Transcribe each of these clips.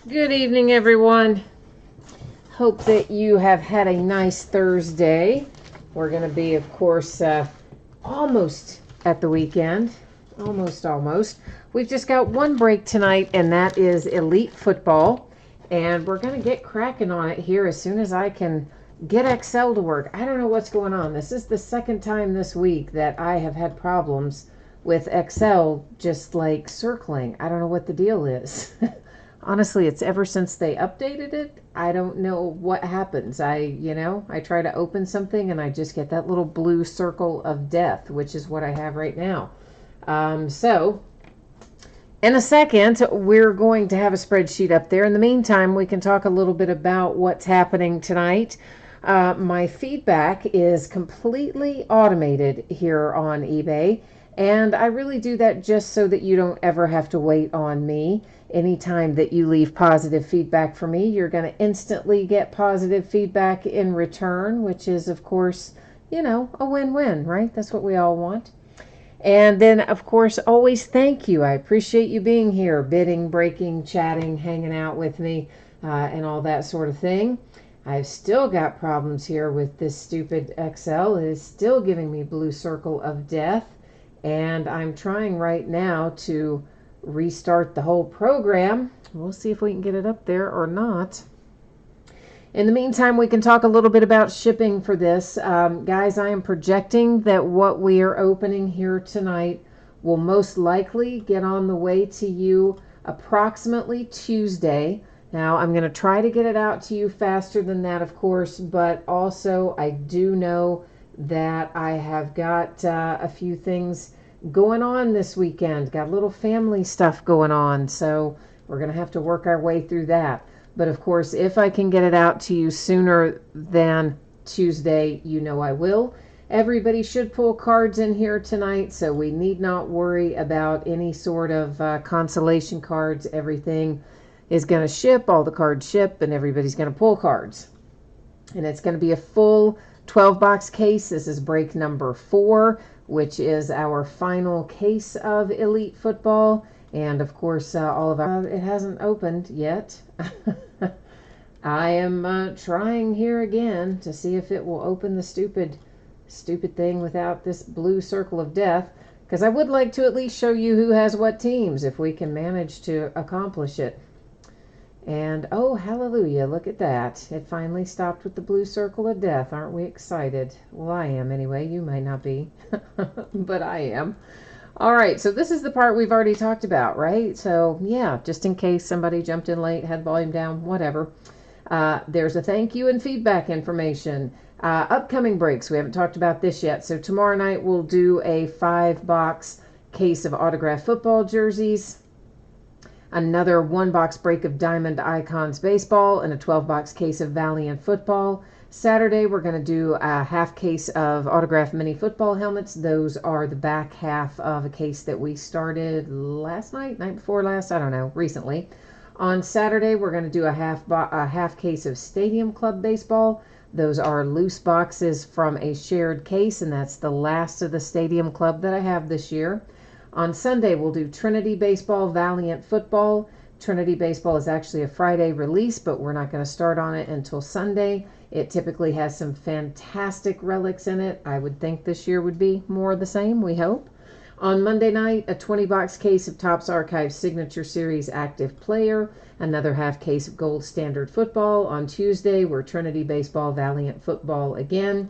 Good evening, everyone. Hope that you have had a nice Thursday. We're going to be, of course, almost at the weekend. Almost. We've just got one break tonight, and that is Elite Football. And we're going to get cracking on it here as soon as I can get Excel to work. I don't know what's going on. This is the second time this week that I have had problems with Excel just like circling. I don't know what the deal is. Honestly, it's ever since they updated it. I don't know what happens. I try to open something and I just get that little blue circle of death, which is what I have right now. So, in a second, we're going to have a spreadsheet up there. In the meantime, we can talk a little bit about what's happening tonight. My feedback is completely automated here on eBay, and I really do that just so that you don't ever have to wait on me. Anytime that you leave positive feedback for me, you're going to instantly get positive feedback in return, which is, of course, a win-win, right? That's what we all want. And then, of course, always thank you. I appreciate you being here, bidding, breaking, chatting, hanging out with me, and all that sort of thing. I've still got problems here with this stupid Excel. It is still giving me blue circle of death. And I'm trying right now to restart the whole program. We'll see if we can get it up there or not. In the meantime, we can talk a little bit about shipping for this. Guys, I am projecting that what we are opening here tonight will most likely get on the way to you approximately Tuesday. Now, I'm going to try to get it out to you faster than that, of course, but also I do know that I have got a few things going on this weekend. Got a little family stuff going on, so we're going to have to work our way through that. But of course, if I can get it out to you sooner than Tuesday, you know I will. Everybody should pull cards in here tonight, so we need not worry about any sort of consolation cards. Everything is going to ship, all the cards ship, and everybody's going to pull cards. And it's going to be a full 12-box case. This is break number 4, which is our final case of Elite Football. And of course, all of our, it hasn't opened yet. I am trying here again to see if it will open the stupid thing without this blue circle of death, because I would like to at least show you who has what teams if we can manage to accomplish it. And oh, hallelujah, look at that. It finally stopped with the blue circle of death. Aren't we excited? Well, I am anyway. You might not be, but I am. All right, so this is the part we've already talked about, right? So yeah, just in case somebody jumped in late, had volume down, whatever. There's a thank you and feedback information. Upcoming breaks, we haven't talked about this yet. So tomorrow night we'll do a 5-box case of autographed football jerseys, another 1-box break of Diamond Icons baseball, and a 12-box case of Valiant football. Saturday, we're going to do a half case of autographed mini football helmets. Those are the back half of a case that we started last night before last, I don't know, recently. On Saturday, we're going to do a half case of Stadium Club baseball. Those are loose boxes from a shared case, and that's the last of the Stadium Club that I have this year. On Sunday, we'll do Trinity Baseball, Valiant Football. Trinity Baseball is actually a Friday release, but we're not going to start on it until Sunday. It typically has some fantastic relics in it. I would think this year would be more of the same, we hope. On Monday night, a 20-box case of Topps Archive Signature Series Active Player, another half case of Gold Standard Football. On Tuesday, we're Trinity Baseball, Valiant Football again.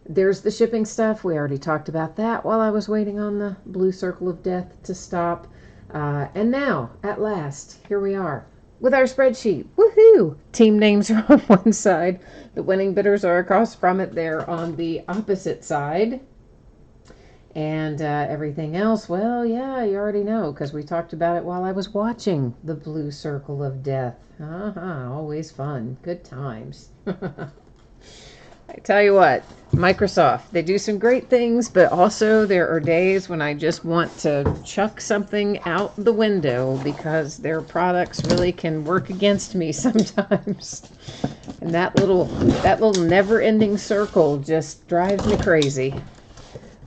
There's the shipping stuff. We already talked about that while I was waiting on the blue circle of death to stop. And now, at last, here we are with our spreadsheet. Woohoo! Team names are on one side. The winning bidders are across from it. They're on the opposite side. And everything else, well, yeah, you already know, because we talked about it while I was watching the blue circle of death. Always fun. Good times. I tell you what, Microsoft, they do some great things, but also there are days when I just want to chuck something out the window because their products really can work against me sometimes. And that little never-ending circle just drives me crazy.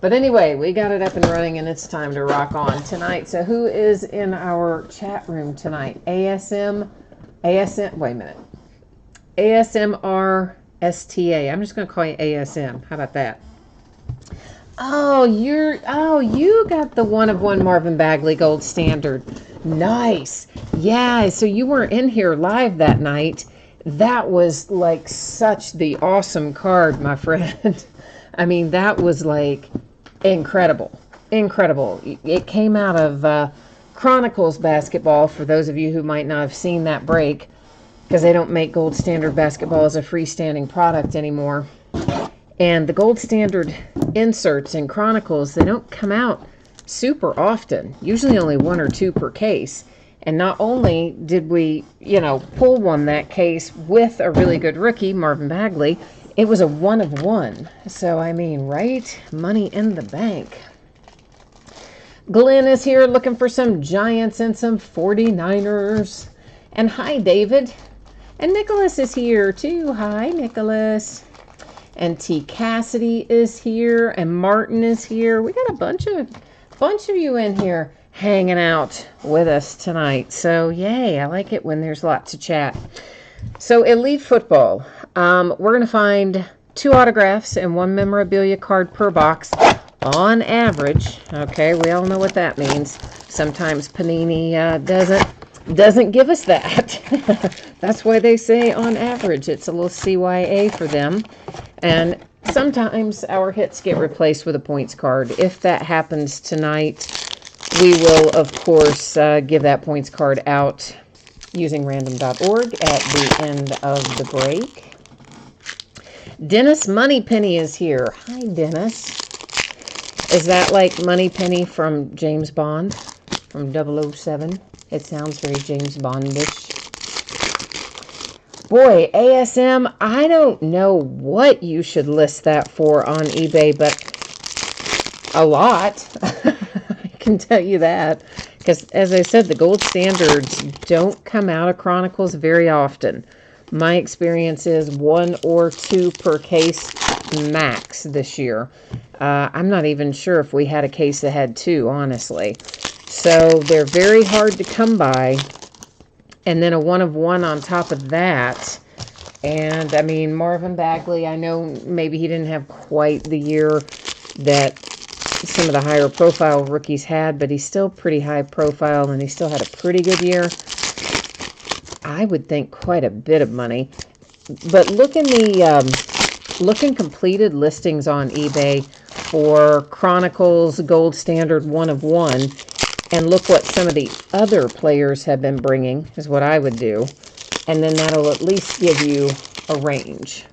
But anyway, we got it up and running, and it's time to rock on tonight. So who is in our chat room tonight? ASM Wait a minute. ASMR STA. I'm just going to call you ASM. How about that? Oh, you got the one of one Marvin Bagley Gold Standard. Nice. Yeah, so you weren't in here live that night. That was like such the awesome card, my friend. I mean, that was like incredible. Incredible. It came out of Chronicles basketball, for those of you who might not have seen that break, because they don't make Gold Standard basketball as a freestanding product anymore. And the Gold Standard inserts in Chronicles, they don't come out super often, usually only one or two per case. And not only did we, pull one that case with a really good rookie, Marvin Bagley, it was a one of one. So, I mean, right? Money in the bank. Glenn is here looking for some Giants and some 49ers. And hi, David. And Nicholas is here too. Hi, Nicholas. And T. Cassidy is here, and Martin is here. We got a bunch of you in here hanging out with us tonight. So yay, I like it when there's lots to chat. So Elite Football, we're gonna find 2 autographs and 1 memorabilia card per box on average. Okay, we all know what that means. Sometimes Panini doesn't give us that. That's why they say on average. It's a little CYA for them. And sometimes our hits get replaced with a points card. If that happens tonight, we will, of course, give that points card out using random.org at the end of the break. Dennis Moneypenny is here. Hi, Dennis. Is that like Moneypenny from James Bond, from 007? It sounds very James Bondish. Boy, ASM, I don't know what you should list that for on eBay, but a lot. I can tell you that. Because, as I said, the Gold Standards don't come out of Chronicles very often. My experience is 1 or 2 per case max this year. I'm not even sure if we had a case that had 2, honestly. So they're very hard to come by. And then a one of one on top of that. And, I mean, Marvin Bagley, I know maybe he didn't have quite the year that some of the higher profile rookies had, but he's still pretty high profile, and he still had a pretty good year. I would think quite a bit of money. But look in completed listings on eBay for Chronicles Gold Standard one of one. And look what some of the other players have been bringing, is what I would do. And then that'll at least give you a range.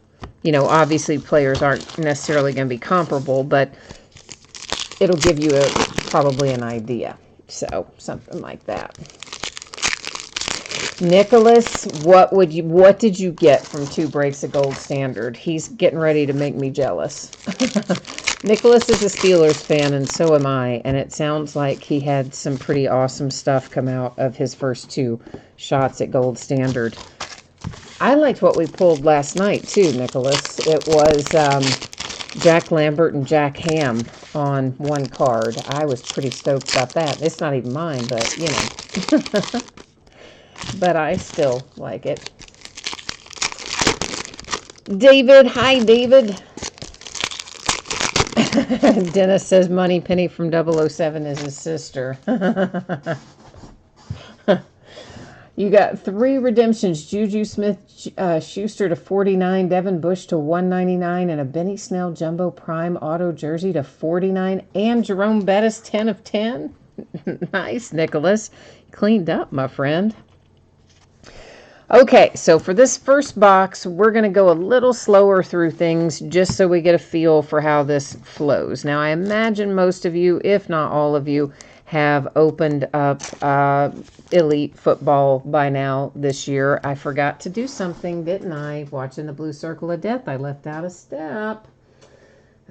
Obviously players aren't necessarily going to be comparable, but it'll give you probably an idea. So, something like that. Nicholas, what did you get from 2 breaks of Gold Standard? He's getting ready to make me jealous. Nicholas is a Steelers fan, and so am I, and it sounds like he had some pretty awesome stuff come out of his first 2 shots at Gold Standard. I liked what we pulled last night, too, Nicholas. It was Jack Lambert and Jack Ham on 1 card. I was pretty stoked about that. It's not even mine, but, but I still like it. David, hi, David. Dennis says Moneypenny from 007 is his sister. You got 3 redemptions. Juju Smith-Schuster to 49, Devin Bush to 199, and a Benny Snell Jumbo Prime Auto Jersey to 49, and Jerome Bettis 10 of 10. Nice, Nicholas. Cleaned up, my friend. Okay, so for this first box, we're going to go a little slower through things just so we get a feel for how this flows. Now, I imagine most of you, if not all of you, have opened up Elite Football by now this year. I forgot to do something, didn't I? Watching the Blue Circle of Death, I left out a step.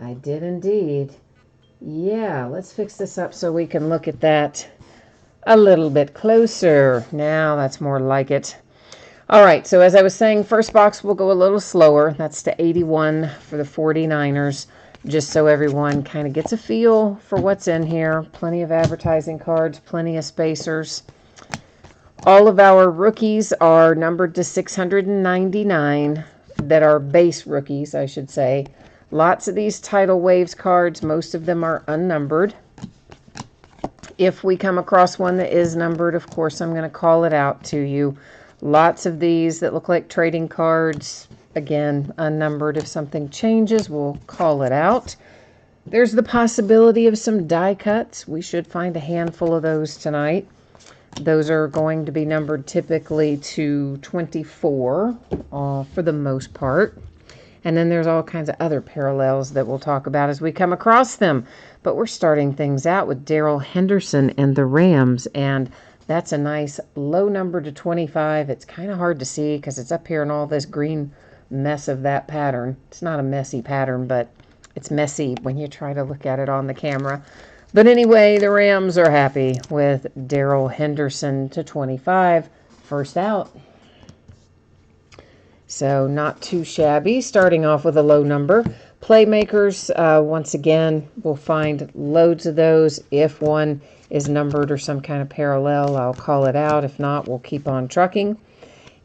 I did indeed. Yeah, let's fix this up so we can look at that a little bit closer. Now, that's more like it. All right, so as I was saying, first box will go a little slower. That's to 81 for the 49ers, just so everyone kind of gets a feel for what's in here. Plenty of advertising cards, plenty of spacers. All of our rookies are numbered to 699, that are base rookies, I should say. Lots of these Tidal Waves cards, most of them are unnumbered. If we come across one that is numbered, of course, I'm going to call it out to you. Lots of these that look like trading cards, again, unnumbered. If something changes, we'll call it out. There's the possibility of some die cuts. We should find a handful of those tonight. Those are going to be numbered typically to 24 for the most part. And then there's all kinds of other parallels that we'll talk about as we come across them. But we're starting things out with Darrell Henderson and the Rams. And that's a nice low number to 25. It's kind of hard to see because it's up here in all this green mess of that pattern. It's not a messy pattern, but it's messy when you try to look at it on the camera. But anyway, the Rams are happy with Darrell Henderson to 25. First out. So not too shabby. Starting off with a low number. Playmakers, once again, we'll find loads of those. If one is numbered or some kind of parallel, I'll call it out. If not, we'll keep on trucking.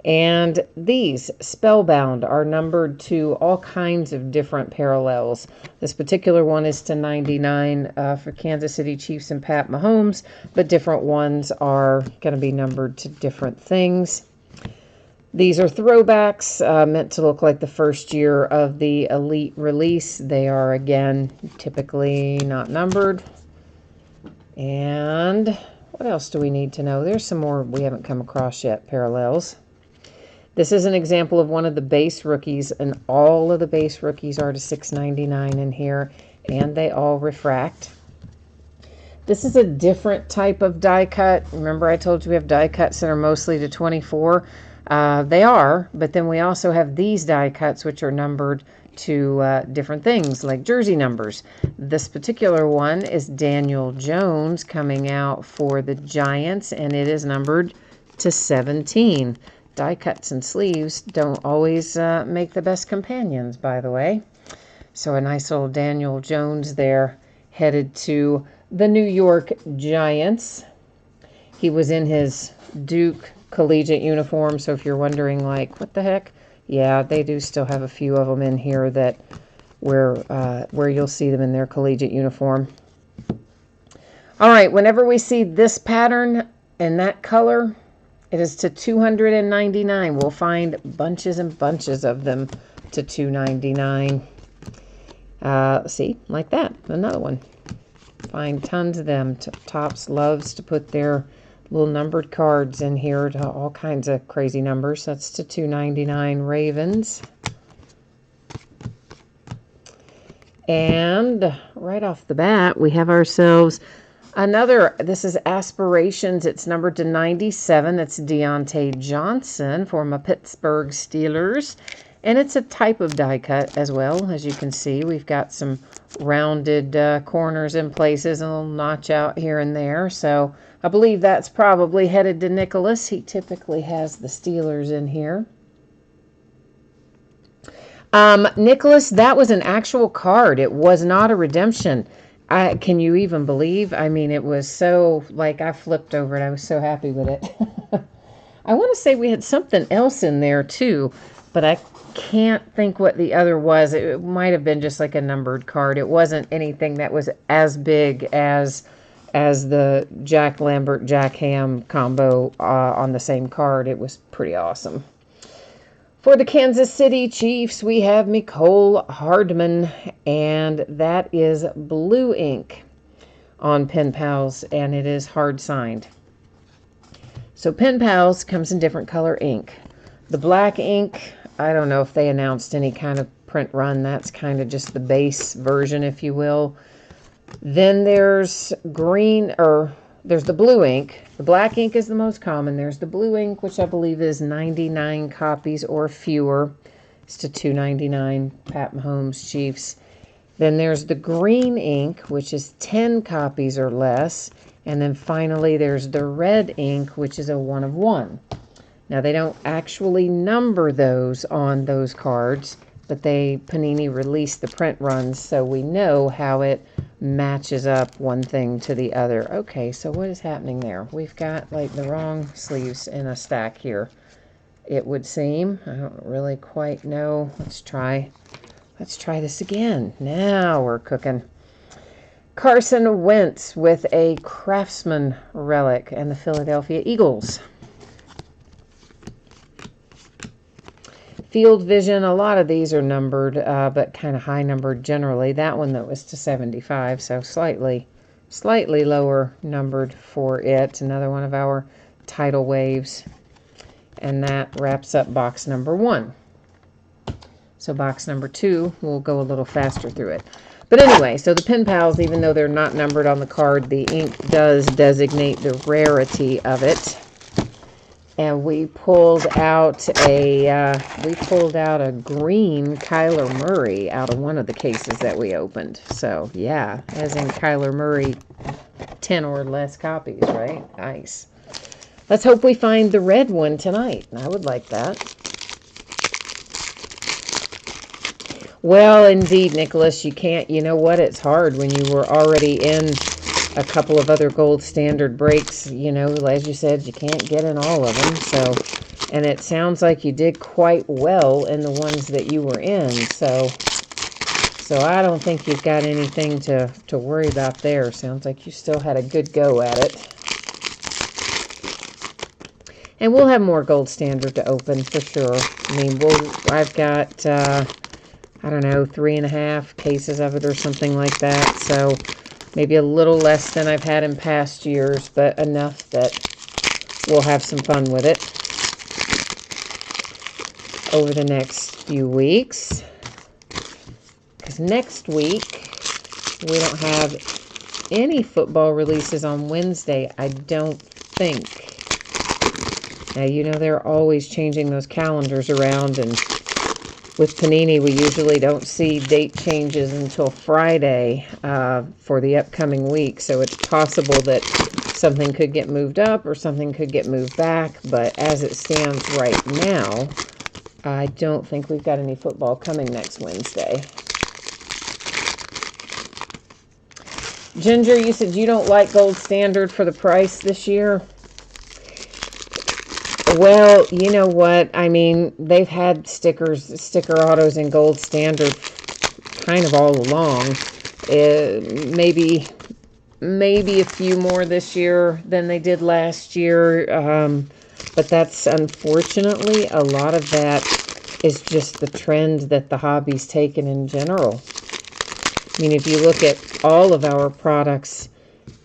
And these, Spellbound, are numbered to all kinds of different parallels. This particular one is to 99 for Kansas City Chiefs and Pat Mahomes, but different ones are going to be numbered to different things. These are throwbacks, meant to look like the first year of the Elite release. They are, again, typically not numbered. And what else do we need to know? There's some more we haven't come across yet, parallels. This is an example of one of the base rookies, and all of the base rookies are to $6.99 in here, and they all refract. This is a different type of die cut. Remember I told you we have die cuts that are mostly to 24? They are, but then we also have these die cuts which are numbered to different things, like jersey numbers. This particular one is Daniel Jones coming out for the Giants, and it is numbered to 17. Die cuts and sleeves don't always make the best companions, by the way. So a nice little Daniel Jones there, headed to the New York Giants. He was in his Duke collegiate uniform, so if you're wondering, like, what the heck? Yeah, they do still have a few of them in here that where you'll see them in their collegiate uniform. All right, whenever we see this pattern and that color, it is to $299. We'll find bunches and bunches of them to $299. See, like that. Another one. Find tons of them. Topps loves to put their little numbered cards in here to all kinds of crazy numbers. That's to $299 Ravens. And right off the bat, we have ourselves another. This is Aspirations. It's numbered to 97. It's Deontay Johnson from the Pittsburgh Steelers. And it's a type of die cut as well. As you can see, we've got some rounded corners in places and a little notch out here and there. So I believe that's probably headed to Nicholas. He typically has the Steelers in here. Nicholas, that was an actual card. It was not a redemption. Can you even believe? I mean, it was so, like, I flipped over it. I was so happy with it. I want to say we had something else in there, too, but I can't think what the other was. It might have been just like a numbered card. It wasn't anything that was as big as the Jack Lambert, Jack Ham combo on the same card. It was pretty awesome. For the Kansas City Chiefs, we have Mecole Hardman, and that is blue ink on Pen Pals, and it is hard signed. So Pen Pals comes in different color ink. The black ink, I don't know if they announced any kind of print run. That's kind of just the base version, if you will. Then there's green, or there's the blue ink. The black ink is the most common. There's the blue ink, which I believe is 99 copies or fewer. It's to $2.99, Pat Mahomes Chiefs. Then there's the green ink, which is 10 copies or less. And then finally there's the red ink, which is a 1 of 1. Now they don't actually number those on those cards, but Panini released the print runs, so we know how it matches up one thing to the other. Okay, so what is happening there? We've got like the wrong sleeves in a stack here, it would seem. I don't really quite know. Let's try this again. Now we're cooking. Carson Wentz with a Craftsman relic and the Philadelphia Eagles. Field Vision, a lot of these are numbered, but kind of high numbered generally. That one, that was to 75, so slightly lower numbered for it. Another one of our tidal waves. And that wraps up box number 1. So box number 2, we'll go a little faster through it. But anyway, so the Pen Pals, even though they're not numbered on the card, the ink does designate the rarity of it. And we pulled out a green Kyler Murray out of one of the cases that we opened. So yeah, as in Kyler Murray, 10 or less copies, right? Nice. Let's hope we find the red one tonight. I would like that. Well, indeed, Nicholas, you can't, you know what, it's hard when you were already in a couple of other gold standard breaks, you know, as you said, you can't get in all of them, so, and it sounds like you did quite well in the ones that you were in, so I don't think you've got anything to worry about there. Sounds like you still had a good go at it. And we'll have more gold standard to open for sure. I mean, I've got, I don't know, 3.5 cases of it or something like that. So maybe a little less than I've had in past years, but enough that we'll have some fun with it over the next few weeks. Because next week, we don't have any football releases on Wednesday, I don't think. Now, you know, they're always changing those calendars around, and with Panini, we usually don't see date changes until Friday for the upcoming week. So it's possible that something could get moved up or something could get moved back. But as it stands right now, I don't think we've got any football coming next Wednesday. Ginger, you said you don't like gold standard for the price this year. Well, you know what? I mean, they've had sticker autos in gold standard kind of all along. Maybe a few more this year than they did last year. But that's unfortunately, a lot of that is just the trend that the hobby's taken in general. I mean, if you look at all of our products,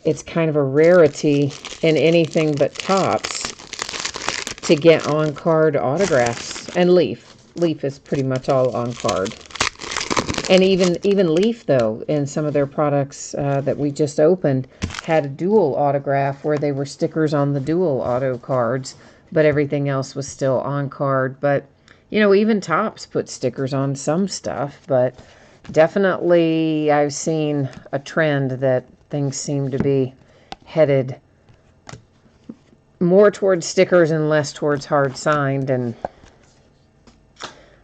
it's kind of a rarity in anything but Topps to get on-card autographs. And Leaf is pretty much all on-card. And even Leaf, though, in some of their products that we just opened, had a dual autograph where they were stickers on the dual auto cards, but everything else was still on-card. But, you know, even Topps put stickers on some stuff, but definitely I've seen a trend that things seem to be headed more towards stickers and less towards hard signed. And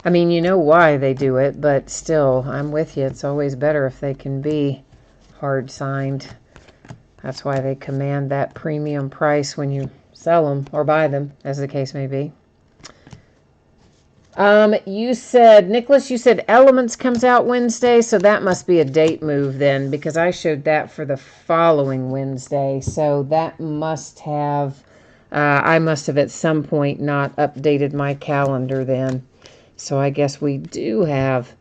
I mean, you know why they do it, but still, I'm with you. It's always better if they can be hard signed. That's why they command that premium price when you sell them or buy them, as the case may be. You said, Nicholas, you said Elements comes out Wednesday, so that must be a date move then, because I showed that for the following Wednesday. So that must have, I must have at some point not updated my calendar then. So I guess we do have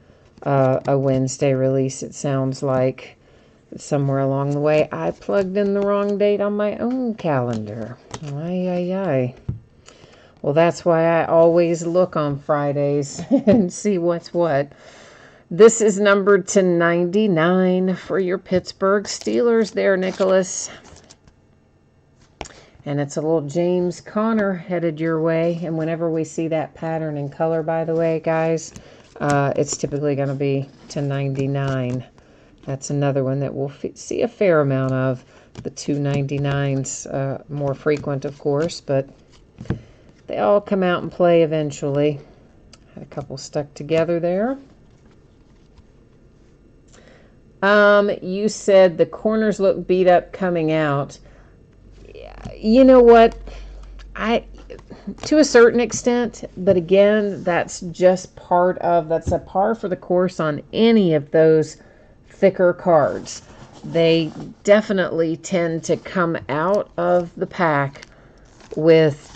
a Wednesday release, it sounds like. Somewhere along the way, I plugged in the wrong date on my own calendar. Ay. Well, that's why I always look on Fridays and see what's what. This is numbered to 99 for your Pittsburgh Steelers there, Nicholas. And it's a little James Conner headed your way. And whenever we see that pattern in color, by the way, guys, it's typically going to be to 99. That's another one that we'll see a fair amount of. The 299s more frequent, of course, but they all come out and play eventually. Had a couple stuck together there. You said the corners look beat up coming out. You know what? To a certain extent, but again, that's a par for the course on any of those thicker cards. They definitely tend to come out of the pack with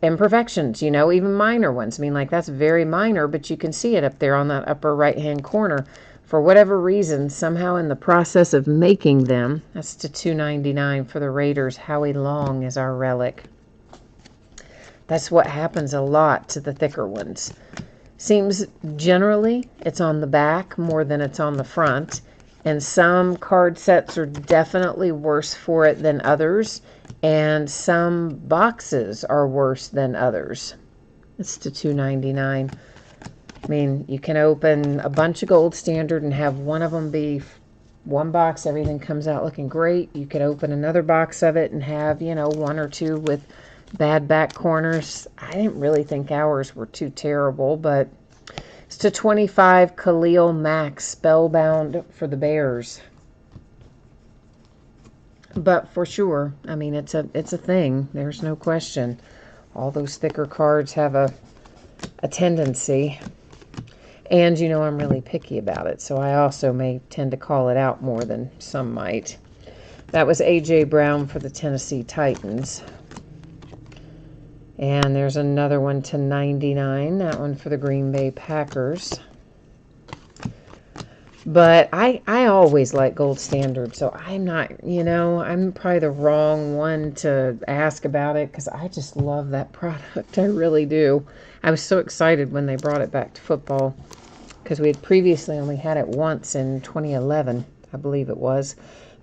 imperfections, even minor ones. I mean, like, that's very minor, but you can see it up there on that upper right-hand corner. For whatever reason, somehow in the process of making them, that's to $2.99 for the Raiders. Howie Long is our relic. That's what happens a lot to the thicker ones. Seems generally it's on the back more than it's on the front. And some card sets are definitely worse for it than others. And some boxes are worse than others. It's to $2.99. I mean, you can open a bunch of Gold Standard and have one of them be one box, everything comes out looking great. You could open another box of it and have, one or two with bad back corners. I didn't really think ours were too terrible, but it's to $25. Khalil Mack, Spellbound for the Bears. But for sure, I mean, it's a thing. There's no question. All those thicker cards have a tendency. And I'm really picky about it, so I also may tend to call it out more than some might. That was A.J. Brown for the Tennessee Titans. And there's another one to $99. That one for the Green Bay Packers. But I always like Gold Standard, so I'm not, I'm probably the wrong one to ask about it because I just love that product. I really do. I was so excited when they brought it back to football because we had previously only had it once in 2011, I believe it was.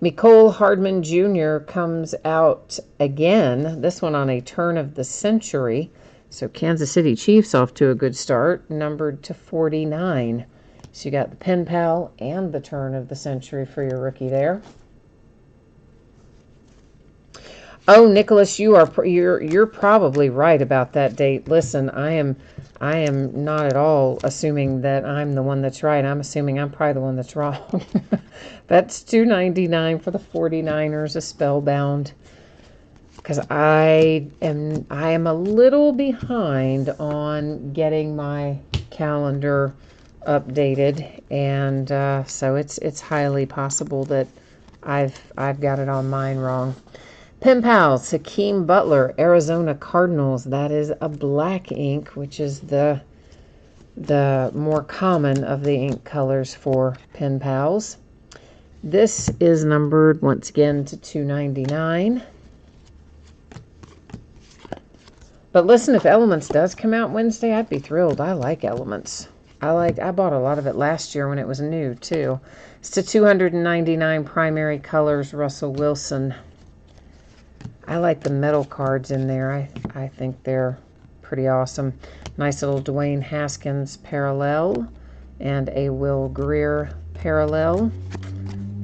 Mecole Hardman Jr. comes out again, this one on a turn of the century. So Kansas City Chiefs off to a good start, numbered to 49. So you got the pen pal and the turn of the century for your rookie there. Oh, Nicholas, you're probably right about that date. Listen, I am not at all assuming that I'm the one that's right. I'm assuming I'm probably the one that's wrong. That's $2.99 for the 49ers, a Spellbound. Because I am a little behind on getting my calendar updated, and so it's highly possible that I've got it on mine wrong. Pen Pals, Hakeem Butler, Arizona Cardinals. That is a black ink, which is the more common of the ink colors for Pen Pals. This is numbered once again to $2.99. But listen, if Elements does come out Wednesday, I'd be thrilled. I like Elements. I bought a lot of it last year when it was new too. It's to $299. Primary colors, Russell Wilson. I like the metal cards in there. I think they're pretty awesome. Nice little Dwayne Haskins parallel and a Will Greer parallel.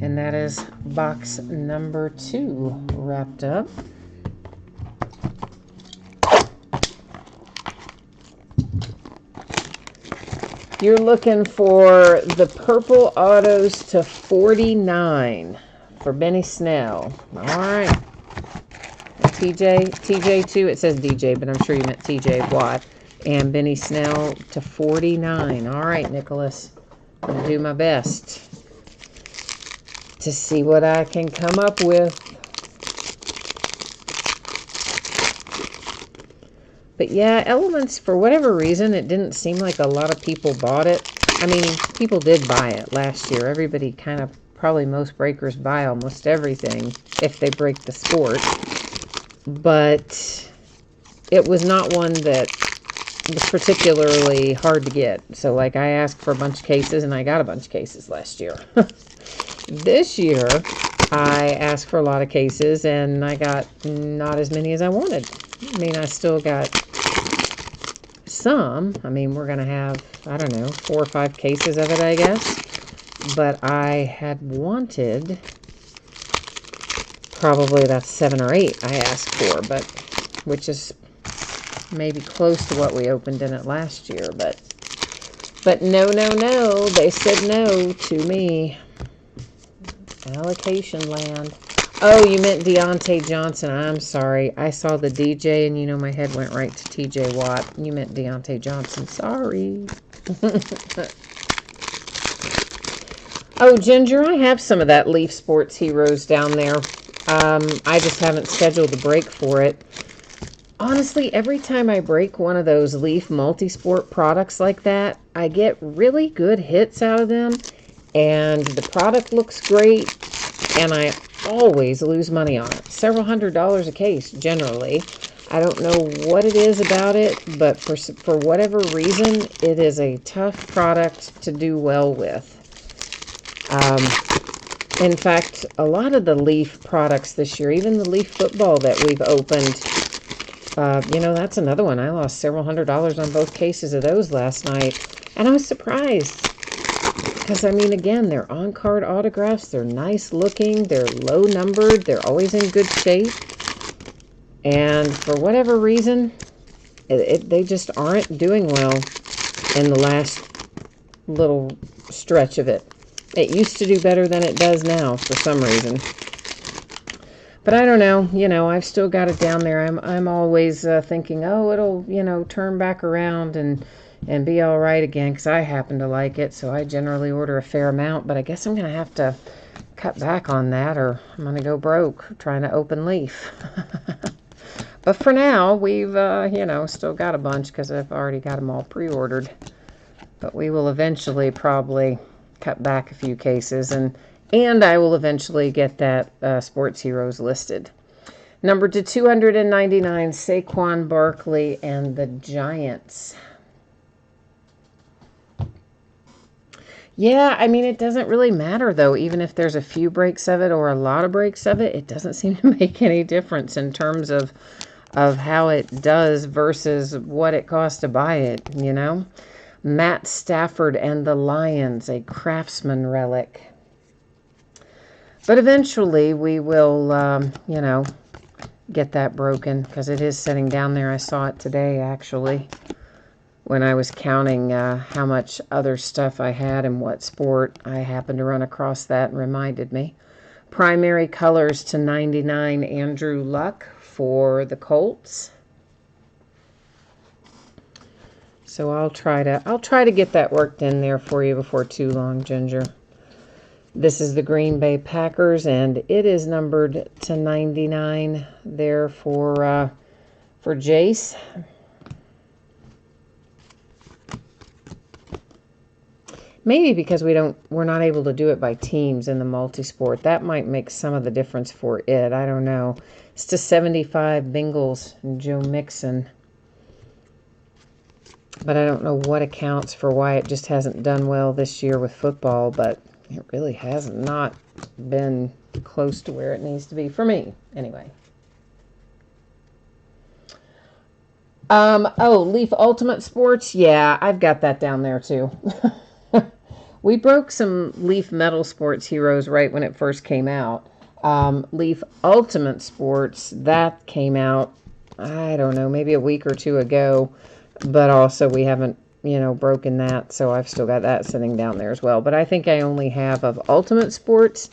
And that is box number 2 wrapped up. You're looking for the purple autos to 49 for Benny Snell. All right. TJ2, it says DJ, but I'm sure you meant TJ Watt. And Benny Snell to 49. All right, Nicholas. I'm going to do my best to see what I can come up with. But yeah, Elements, for whatever reason, it didn't seem like a lot of people bought it. I mean, people did buy it last year. Everybody probably most breakers buy almost everything if they break the sport. But it was not one that was particularly hard to get. So, like, I asked for a bunch of cases, and I got a bunch of cases last year. This year, I asked for a lot of cases, and I got not as many as I wanted. I mean, I still got some. I mean, we're going to have, I don't know, 4 or 5 cases of it, I guess. But I had wanted probably about 7 or 8 I asked for, but which is maybe close to what we opened in it last year. But But no, they said no to me. Allocation land. Oh, you meant Deontay Johnson. I'm sorry. I saw the DJ and my head went right to TJ Watt. You meant Deontay Johnson. Sorry. Oh, Ginger, I have some of that Leaf Sports Heroes down there. I just haven't scheduled a break for it. Honestly, every time I break one of those Leaf Multisport products like that, I get really good hits out of them, and the product looks great, and I always lose money on it. Several $100s a case, generally. I don't know what it is about it, but for whatever reason, it is a tough product to do well with. In fact, a lot of the Leaf products this year, even the Leaf football that we've opened, that's another one. I lost several $100s on both cases of those last night. And I was surprised. Because, again, they're on-card autographs. They're nice looking. They're low numbered. They're always in good shape. And for whatever reason, they just aren't doing well in the last little stretch of it. It used to do better than it does now for some reason. But I don't know. I've still got it down there. I'm always thinking, oh, it'll, turn back around and be all right again, because I happen to like it. So I generally order a fair amount. But I guess I'm going to have to cut back on that, or I'm going to go broke trying to open Leaf. But for now, we've, still got a bunch because I've already got them all pre-ordered. But we will eventually probably cut back a few cases, and I will eventually get that Sports Heroes listed. Number to 299, Saquon Barkley and the Giants. Yeah, it doesn't really matter, though. Even if there's a few breaks of it or a lot of breaks of it, it doesn't seem to make any difference in terms of how it does versus what it costs to buy it, Matt Stafford and the Lions, a Craftsman relic. But eventually we will, get that broken, because it is sitting down there. I saw it today, actually, when I was counting how much other stuff I had and what sport. I happened to run across that and reminded me. Primary colors to 99, Andrew Luck for the Colts. So I'll try to get that worked in there for you before too long, Ginger. This is the Green Bay Packers, and it is numbered to 99 there for Jace. Maybe because we're not able to do it by teams in the multisport. That might make some of the difference for it. I don't know. It's to 75, Bengals and Joe Mixon. But I don't know what accounts for why it just hasn't done well this year with football, but it really has not been close to where it needs to be for me, anyway. Leaf Ultimate Sports. Yeah, I've got that down there too. We broke some Leaf Metal Sports Heroes right when it first came out. Leaf Ultimate Sports, that came out, I don't know, maybe a week or two ago. But also we haven't, broken that. So I've still got that sitting down there as well. But I think I only have of Ultimate Sports.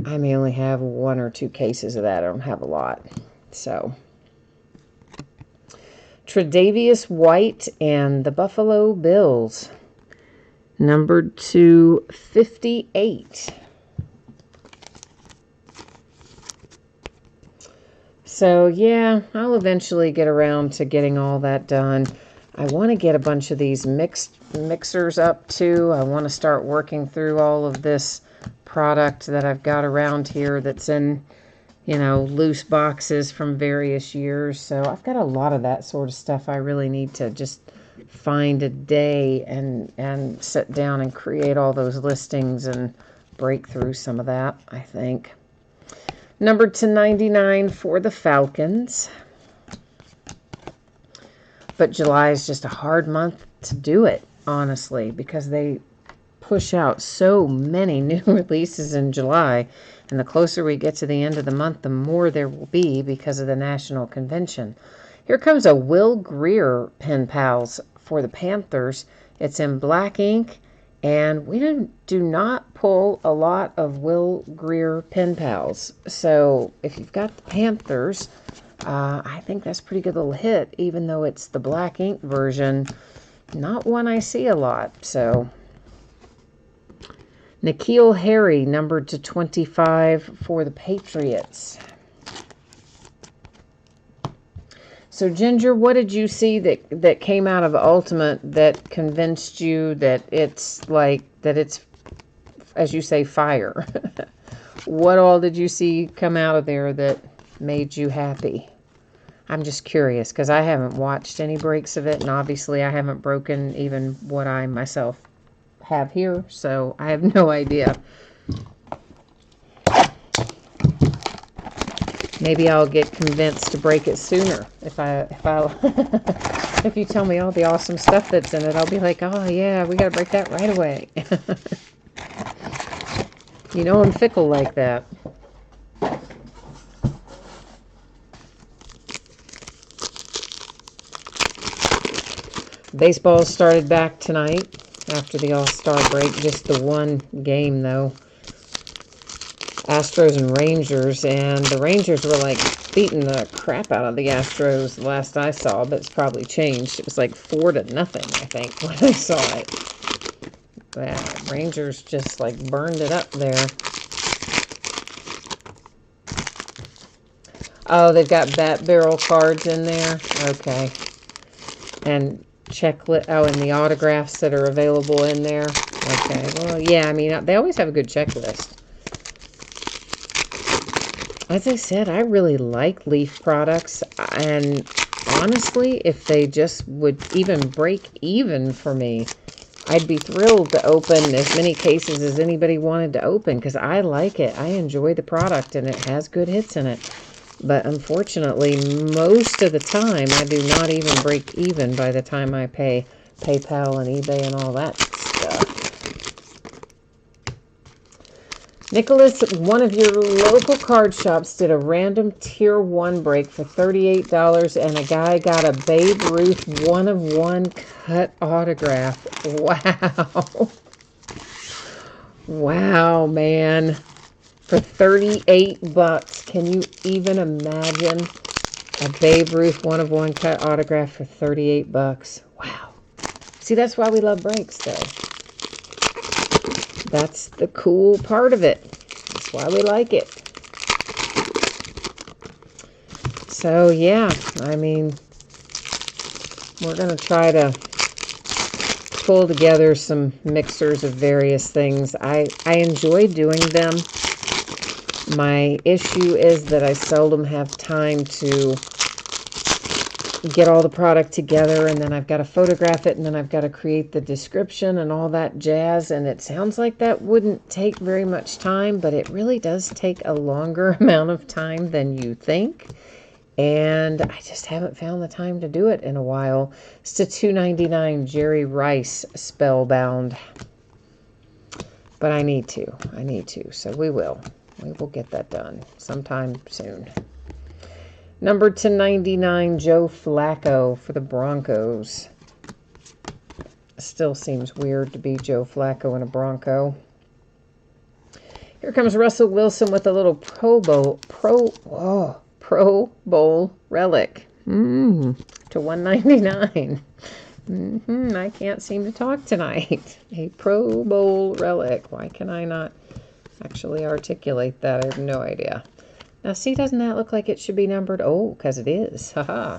I may only have 1 or 2 cases of that. I don't have a lot. So Tre'Davious White and the Buffalo Bills. Numbered to 58. So yeah, I'll eventually get around to getting all that done. I want to get a bunch of these mixers up too. I want to start working through all of this product that I've got around here that's in, loose boxes from various years. So I've got a lot of that sort of stuff. I really need to just find a day and sit down and create all those listings and break through some of that, I think. Numbered to 99 for the Falcons. But July is just a hard month to do it, honestly, because they push out so many new releases in July. And the closer we get to the end of the month, the more there will be because of the National Convention. Here comes a Will Greer Pen Pals for the Panthers. It's in black ink, and we do not pull a lot of Will Greer pen pals. So if you've got the Panthers, I think that's a pretty good little hit, even though it's the black ink version. Not one I see a lot, so... N'Keal Harry, numbered to 25 for the Patriots. So, Ginger, what did you see that came out of Ultimate that convinced you that it's as you say, fire? What all did you see come out of there that made you happy? I'm just curious, because I haven't watched any breaks of it, and obviously I haven't broken even what I myself have here, so I have no idea. Maybe I'll get convinced to break it sooner if if you tell me all the awesome stuff that's in it. I'll be like, oh yeah, we gotta break that right away. You know, I'm fickle like that. Baseball started back tonight after the All-Star break. Just the one game, though. Astros and Rangers. And the Rangers were, like, beating the crap out of the Astros last I saw. But it's probably changed. It was, like, 4-0, I think, when I saw it. But Rangers just, like, burned it up there. Oh, they've got Bat Barrel cards in there? Okay. And... checklist, and the autographs that are available in there. Okay, well, yeah, I mean, they always have a good checklist. As I said, I really like Leaf products, and honestly, if they just would even break even for me, I'd be thrilled to open as many cases as anybody wanted to open, because I like it. I enjoy the product, and it has good hits in it. But unfortunately, most of the time, I do not even break even by the time I pay PayPal and eBay and all that stuff. Nicholas, one of your local card shops did a random Tier 1 break for $38, and a guy got a Babe Ruth 1-of-1 cut autograph. Wow. Wow, man. For $38. Can you even imagine a Babe Ruth 1-of-1 cut autograph for $38? Wow. See, that's why we love breaks, though. That's the cool part of it. That's why we like it. So, yeah, I mean, we're going to try to pull together some mixers of various things. I enjoy doing them. My issue is that I seldom have time to get all the product together, and then I've got to photograph it, and then I've got to create the description and all that jazz, and it sounds like that wouldn't take very much time, but it really does take a longer amount of time than you think, and I just haven't found the time to do it in a while. It's a $2.99 Jerry Rice Spellbound, but I need to, so we will. We will get that done sometime soon. Number 299, Joe Flacco for the Broncos. Still seems weird to be Joe Flacco in a Bronco. Here comes Russell Wilson with a little Pro Bowl relic. To $199. I can't seem to talk tonight. A Pro Bowl relic. Why can I not actually articulate that? I have no idea. Now, see, doesn't that look like it should be numbered? Oh, because it is. Haha.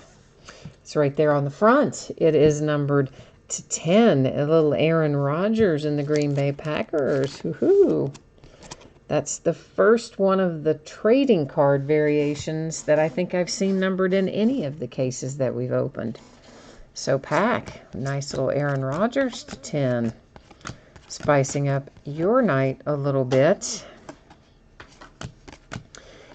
It's right there on the front. It is numbered to 10. A little Aaron Rodgers in the Green Bay Packers. Woohoo! That's the first one of the trading card variations that I think I've seen numbered in any of the cases that we've opened. So, pack. Nice little Aaron Rodgers to 10. Spicing up your night a little bit.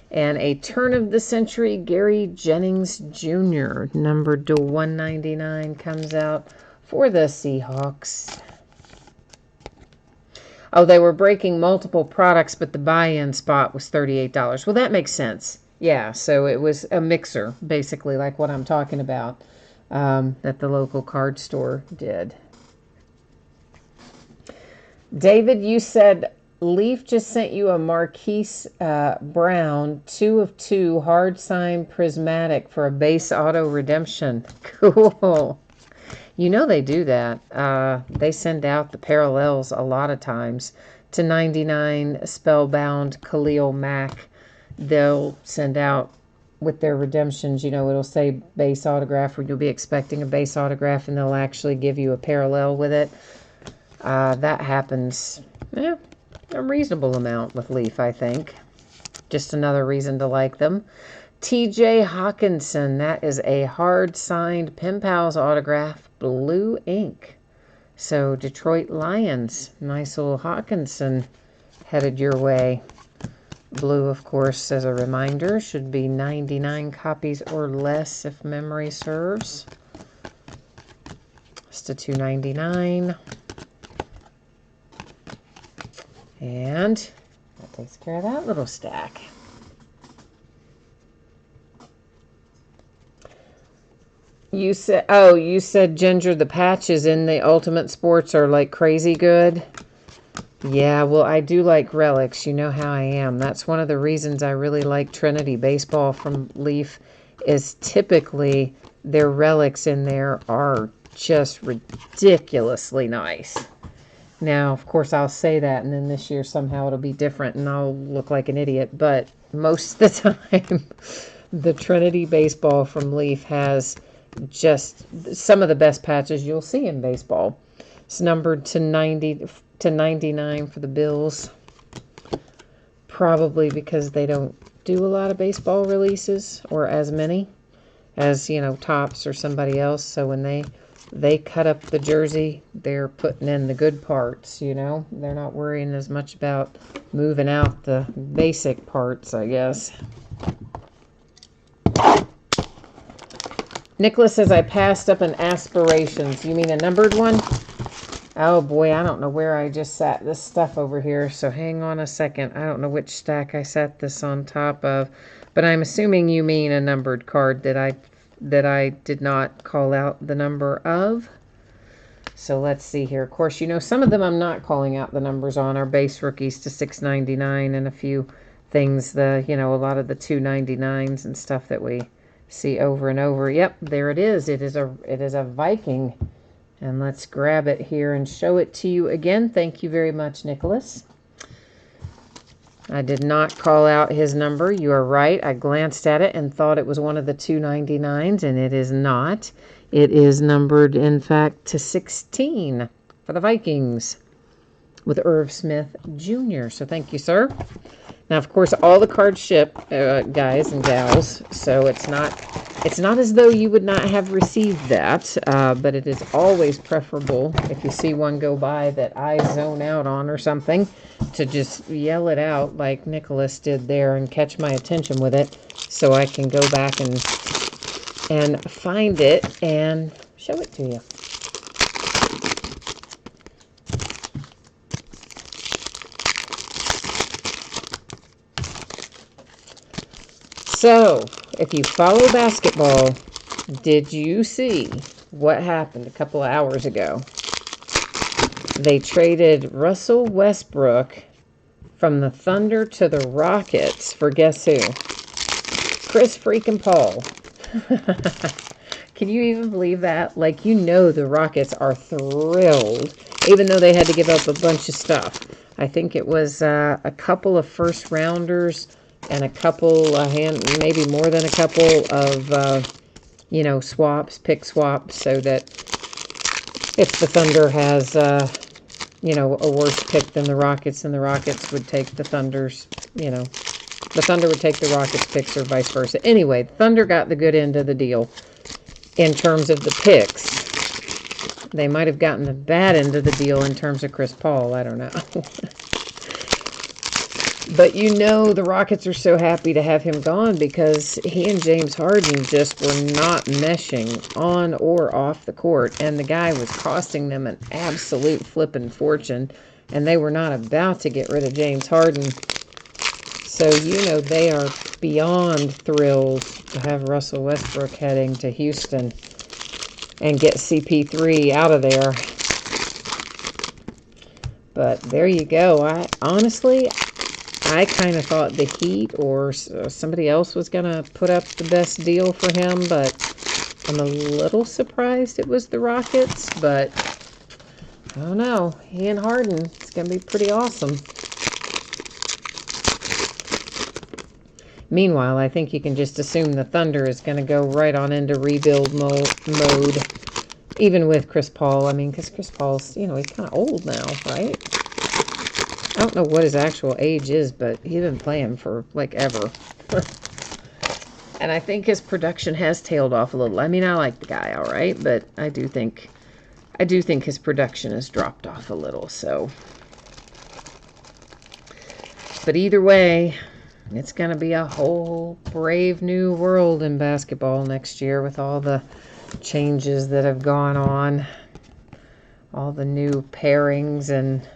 And a turn of the century Gary Jennings Jr., numbered to $199, comes out for the Seahawks. Oh, they were breaking multiple products, but the buy-in spot was $38. Well, that makes sense. Yeah, so it was a mixer, basically, like what I'm talking about, that the local card store did. David, you said Leaf just sent you a Marquise Brown 2 of 2 hard sign prismatic for a base auto redemption. Cool. You know they do that. They send out the parallels a lot of times to 99 Spellbound Khalil Mack. They'll send out with their redemptions, you know, it'll say base autograph, or you'll be expecting a base autograph, and they'll actually give you a parallel with it. That happens a reasonable amount with Leaf, I think. Just another reason to like them. TJ Hawkinson, that is a hard-signed Pen Pals autograph, blue ink. So Detroit Lions, nice little Hawkinson headed your way. Blue, of course, as a reminder, should be 99 copies or less if memory serves. Just a $2.99. And that takes care of that little stack. You said Ginger, the patches in the Ultimate Sports are like crazy good. Yeah, well, I do like relics. You know how I am. That's one of the reasons I really like Trinity Baseball from Leaf, is typically their relics in there are just ridiculously nice. Now, of course, I'll say that, and then this year somehow it'll be different, and I'll look like an idiot. But most of the time, the Trinity Baseball from Leaf has just some of the best patches you'll see in baseball. It's numbered to 90 to 99 for the Bills. Probably because they don't do a lot of baseball releases, or as many as, you know, Topps or somebody else. So when they cut up the jersey, they're putting in the good parts, you know. They're not worrying as much about moving out the basic parts, I guess. Nicholas says, I passed up an Aspirations. You mean a numbered one? Oh boy, I don't know where I just sat this stuff over here, so hang on a second. I don't know which stack I sat this on top of, but I'm assuming you mean a numbered card that I did not call out the number of. So let's see here. Of course, you know, some of them I'm not calling out the numbers on are base rookies to $6.99, and a few things, a lot of the $2.99s and stuff that we see over and over. Yep, there it is. It is a Viking. And let's grab it here and show it to you again. Thank you very much, Nicholas. I did not call out his number. You are right. I glanced at it and thought it was one of the $2.99s, and it is not. It is numbered, in fact, to 16 for the Vikings with Irv Smith Jr. So thank you, sir. Now, of course, all the cards ship, guys and gals, so it's not as though you would not have received that, but it is always preferable, if you see one go by that I zone out on or something, to just yell it out like Nicholas did there and catch my attention with it, so I can go back and find it and show it to you. So, if you follow basketball, did you see what happened a couple of hours ago? They traded Russell Westbrook from the Thunder to the Rockets for guess who? Chris freaking Paul. Can you even believe that? Like, you know the Rockets are thrilled, even though they had to give up a bunch of stuff. I think it was a couple of first rounders and a couple, maybe more than a couple of, swaps, pick swaps, so that if the Thunder has, a worse pick than the Rockets, then the Rockets would take the Thunder's, the Thunder would take the Rockets picks or vice versa. Anyway, Thunder got the good end of the deal in terms of the picks. They might have gotten the bad end of the deal in terms of Chris Paul. I don't know. But the Rockets are so happy to have him gone because he and James Harden just were not meshing on or off the court. And the guy was costing them an absolute flippin' fortune. And they were not about to get rid of James Harden. So, they are beyond thrilled to have Russell Westbrook heading to Houston and get CP3 out of there. But there you go. I honestly, I kind of thought the Heat or somebody else was going to put up the best deal for him, but I'm a little surprised it was the Rockets, but I don't know. He and Harden, it's going to be pretty awesome. Meanwhile, I think you can just assume the Thunder is going to go right on into rebuild mode, even with Chris Paul. I mean, because Chris Paul's, he's kind of old now, right? I don't know what his actual age is, but he's been playing for, like, ever. And I think his production has tailed off a little. I mean, I like the guy, all right, but I do think his production has dropped off a little, so. But either way, it's going to be a whole brave new world in basketball next year with all the changes that have gone on, all the new pairings and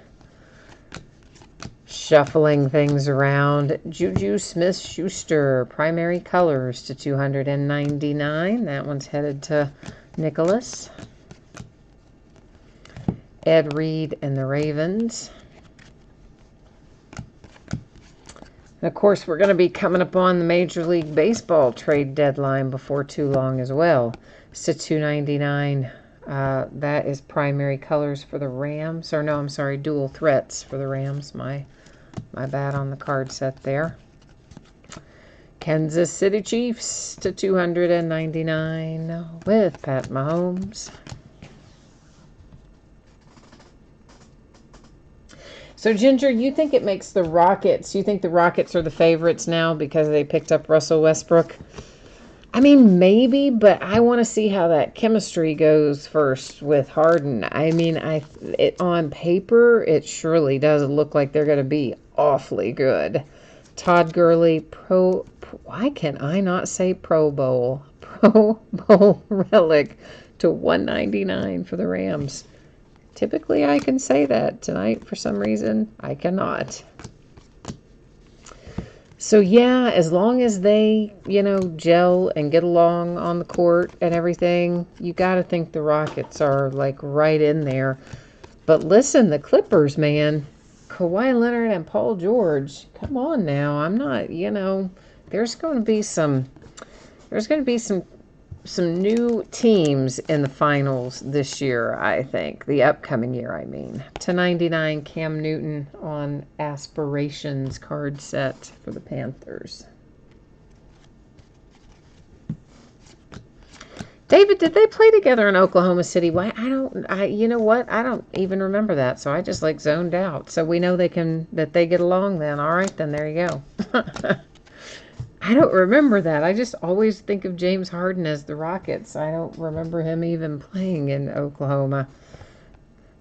shuffling things around. Juju Smith-Schuster, primary colors to 299. That one's headed to Nicholas. Ed Reed and the Ravens. And of course, we're going to be coming up on the Major League Baseball trade deadline before too long as well. It's to 299. That is primary colors for the Rams. Or no, I'm sorry, dual threats for the Rams. My bad on the card set there. Kansas City Chiefs to 299 with Pat Mahomes. So, Ginger, you think it makes the Rockets, you think the Rockets are the favorites now because they picked up Russell Westbrook? I mean, maybe, but I want to see how that chemistry goes first with Harden. I mean, on paper, it surely does look like they're going to be awfully good. Todd Gurley, why can I not say Pro Bowl? Pro Bowl relic to 199 for the Rams. Typically, I can say that. Tonight, for some reason, I cannot. So, yeah, as long as they, gel and get along on the court and everything, you got to think the Rockets are, like, right in there. But listen, the Clippers, man, Kawhi Leonard and Paul George, come on now. I'm not, there's going to be some new teams in the finals this year, I think. The upcoming year, I mean. To 99, Cam Newton on Aspirations card set for the Panthers. David, did they play together in Oklahoma City? Why? You know what? I don't even remember that, so I just, zoned out. So we know that they get along then. All right, then there you go. I don't remember that. I just always think of James Harden as the Rockets. I don't remember him even playing in Oklahoma.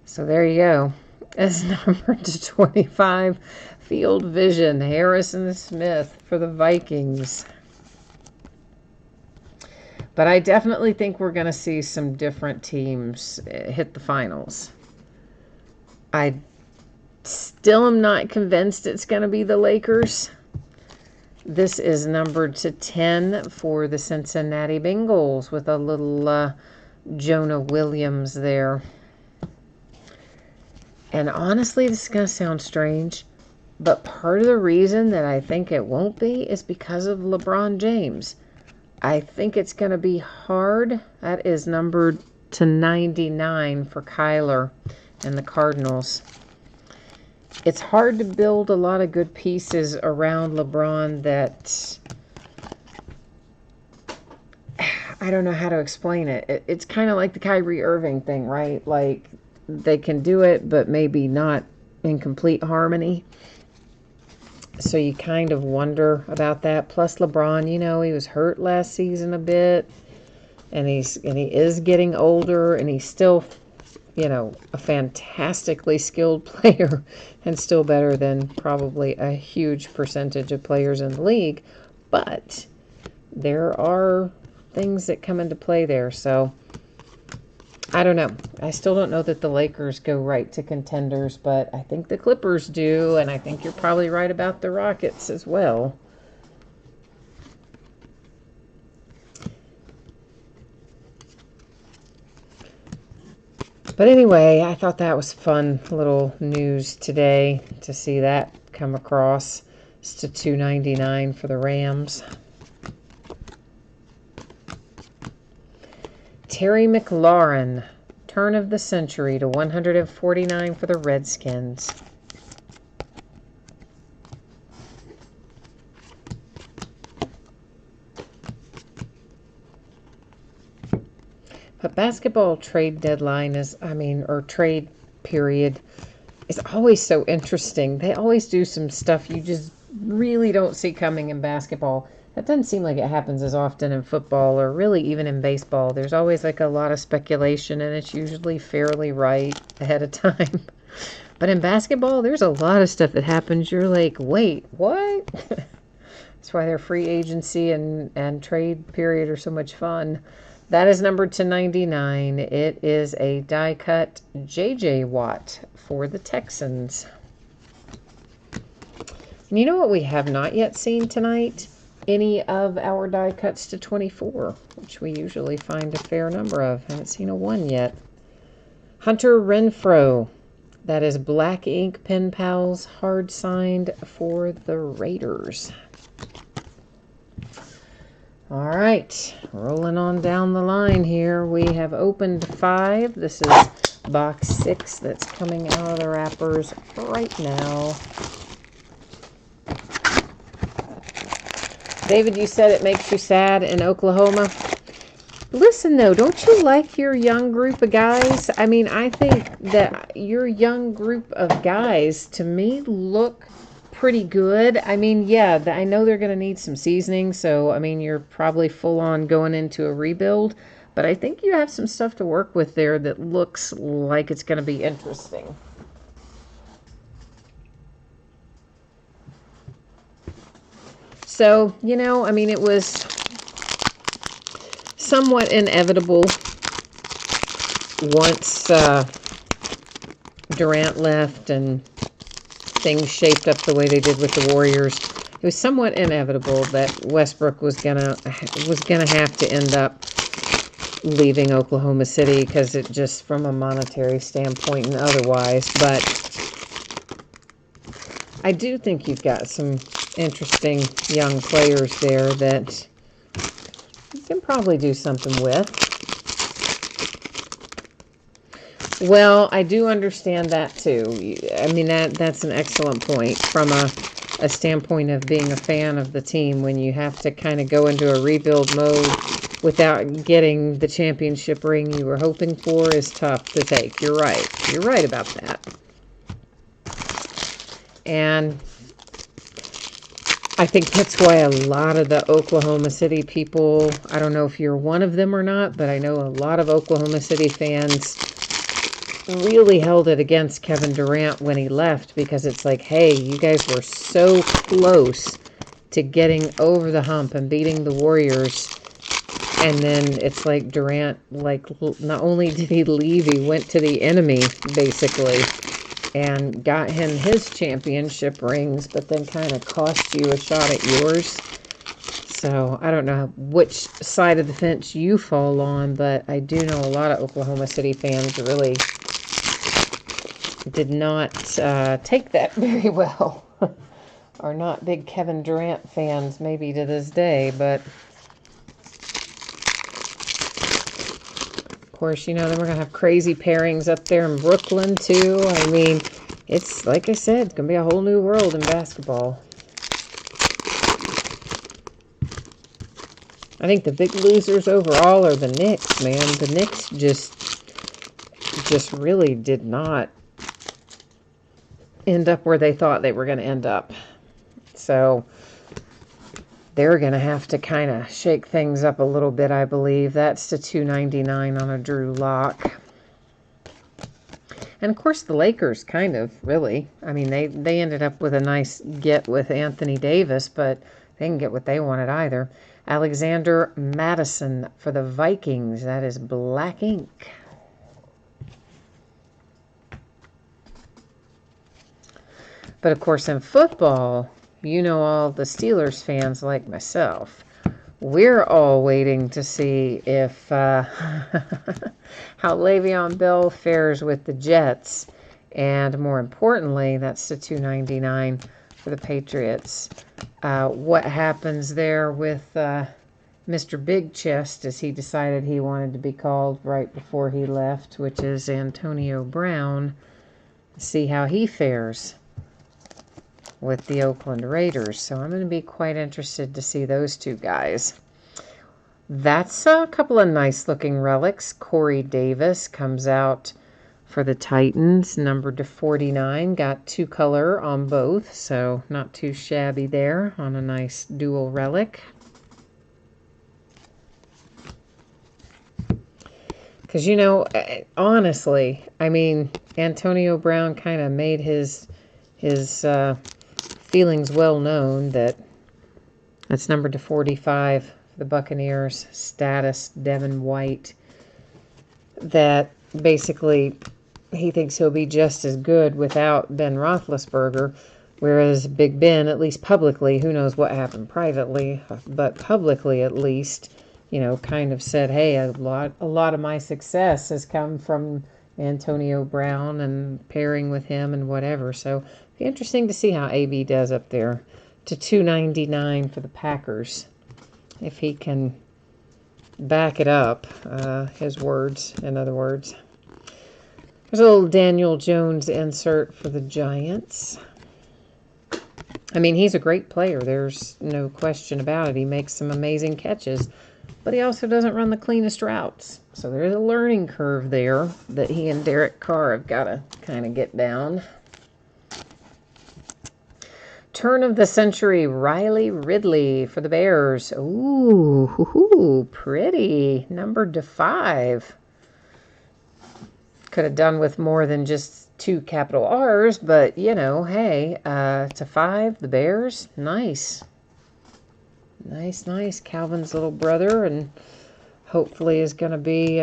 So there you go. As number to 25, Field Vision, Harrison Smith for the Vikings. But I definitely think we're going to see some different teams hit the finals. I still am not convinced it's going to be the Lakers. This is numbered to 10 for the Cincinnati Bengals with a little Jonah Williams there. And honestly, this is going to sound strange, but part of the reason that I think it won't be is because of LeBron James. I think it's going to be hard. That is numbered to 99 for Kyler and the Cardinals. It's hard to build a lot of good pieces around LeBron that I don't know how to explain it. It's kind of like the Kyrie Irving thing, right? Like, they can do it, but maybe not in complete harmony. So you kind of wonder about that. Plus LeBron, he was hurt last season a bit, and he is getting older, and he's still a fantastically skilled player and still better than probably a huge percentage of players in the league. But there are things that come into play there. So I don't know. I still don't know that the Lakers go right to contenders, but I think the Clippers do, and I think you're probably right about the Rockets as well. But anyway, I thought that was fun little news today to see that come across. It's to $2.99 for the Rams. Terry McLaurin, turn of the century to $149 for the Redskins. But basketball trade deadline or trade period is always so interesting. They always do some stuff you just really don't see coming in basketball. That doesn't seem like it happens as often in football or really even in baseball. There's always like a lot of speculation and it's usually fairly right ahead of time. But in basketball, there's a lot of stuff that happens. You're like, wait, what? That's why their free agency and trade period are so much fun. That is numbered to 99. It is a die cut J.J. Watt for the Texans. And you know what we have not yet seen tonight? Any of our die cuts to 24, which we usually find a fair number of. Haven't seen a 1 yet. Hunter Renfrow. That is Black Ink Pen Pals hard signed for the Raiders. All right, rolling on down the line here. We have opened 5. This is box 6 that's coming out of the wrappers right now. David, you said it makes you sad in Oklahoma. Listen, though, don't you like your young group of guys? I mean, I think that your young group of guys, to me, look pretty good. I mean, yeah, I know they're going to need some seasoning, so, I mean, you're probably full on going into a rebuild, but I think you have some stuff to work with there that looks like it's going to be interesting. So, you know, I mean, it was somewhat inevitable once Durant left and things shaped up the way they did with the Warriors. It was somewhat inevitable that Westbrook was gonna have to end up leaving Oklahoma City because it just from a monetary standpoint and otherwise. But I do think you've got some interesting young players there that you can probably do something with. Well, I do understand that too. I mean, that's an excellent point from a standpoint of being a fan of the team. When you have to kind of go into a rebuild mode without getting the championship ring you were hoping for is tough to take. You're right. You're right about that. And I think that's why a lot of the Oklahoma City people, I don't know if you're one of them or not, but I know a lot of Oklahoma City fans really held it against Kevin Durant when he left because it's like, hey, you guys were so close to getting over the hump and beating the Warriors. And then it's like Durant, like, not only did he leave, he went to the enemy, basically, and got him his championship rings, but then kind of cost you a shot at yours. So I don't know which side of the fence you fall on, but I do know a lot of Oklahoma City fans really did not take that very well. Are not big Kevin Durant fans maybe to this day, but of course, you know, then we're going to have crazy pairings up there in Brooklyn too. I mean, it's, like I said, it's going to be a whole new world in basketball. I think the big losers overall are the Knicks, man. The Knicks just really did not end up where they thought they were going to end up. So they're going to have to kind of shake things up a little bit, I believe. That's to $2.99 on a Drew Lock. And, of course, the Lakers kind of, really. I mean, they ended up with a nice get with Anthony Davis, but they didn't get what they wanted either. Alexander Madison for the Vikings. That is black ink. But, of course, in football, you know all the Steelers fans like myself we're all waiting to see if how Le'Veon Bell fares with the Jets. And more importantly, that's the $2.99 for the Patriots. What happens there with Mr. Big Chest, as he decided he wanted to be called right before he left, which is Antonio Brown. See how he fares with the Oakland Raiders. So I'm going to be quite interested to see those two guys. That's a couple of nice looking relics. Corey Davis comes out for the Titans, numbered to 49. Got 2 color on both, so not too shabby there on a nice dual relic. Because, you know, honestly, I mean, Antonio Brown kind of made his feelings well known that that's numbered to 45 for the Buccaneers. Status, Devin White. That basically he thinks he'll be just as good without Ben Roethlisberger. Whereas Big Ben, at least publicly, who knows what happened privately, but publicly at least, you know, kind of said, hey, a lot of my success has come from Antonio Brown and pairing with him and whatever. So it'll be interesting to see how AB does up there to $2.99 for the Packers. If he can back it up, his words, in other words. There's a little Daniel Jones insert for the Giants. I mean, he's a great player. There's no question about it. He makes some amazing catches, but he also doesn't run the cleanest routes. So there's a learning curve there that he and Derek Carr have got to kind of get down. Turn of the century, Riley Ridley for the Bears. Ooh, pretty. Numbered to 5. Could have done with more than just 2 capital R's, but, you know, hey, to 5, the Bears. Nice. Nice. Calvin's little brother, and hopefully is going to be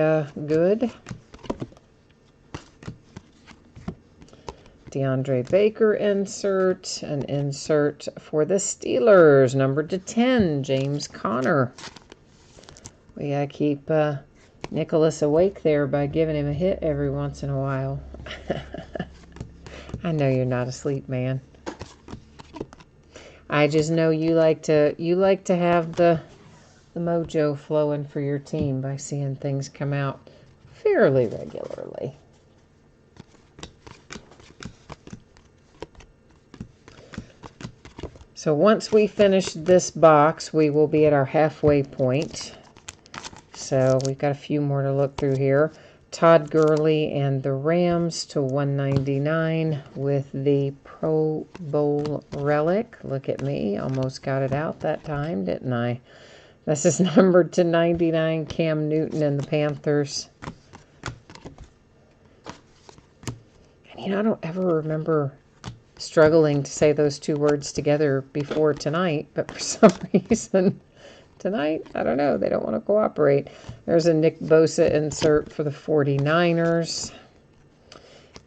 good. DeAndre Baker insert. An insert for the Steelers, numbered to 10, James Conner. We got to keep Nicholas awake there by giving him a hit every once in a while. I know you're not asleep, man. I just know you like to have the mojo flowing for your team by seeing things come out fairly regularly. So once we finish this box, we will be at our halfway point. So we've got a few more to look through here. Todd Gurley and the Rams to $1.99 with the Pro Bowl relic. Look at me. Almost got it out that time, didn't I? This is numbered to 99, Cam Newton and the Panthers. And, you know, I don't ever remember struggling to say those 2 words together before tonight, but for some reason tonight, I don't know, they don't want to cooperate. There's a Nick Bosa insert for the 49ers.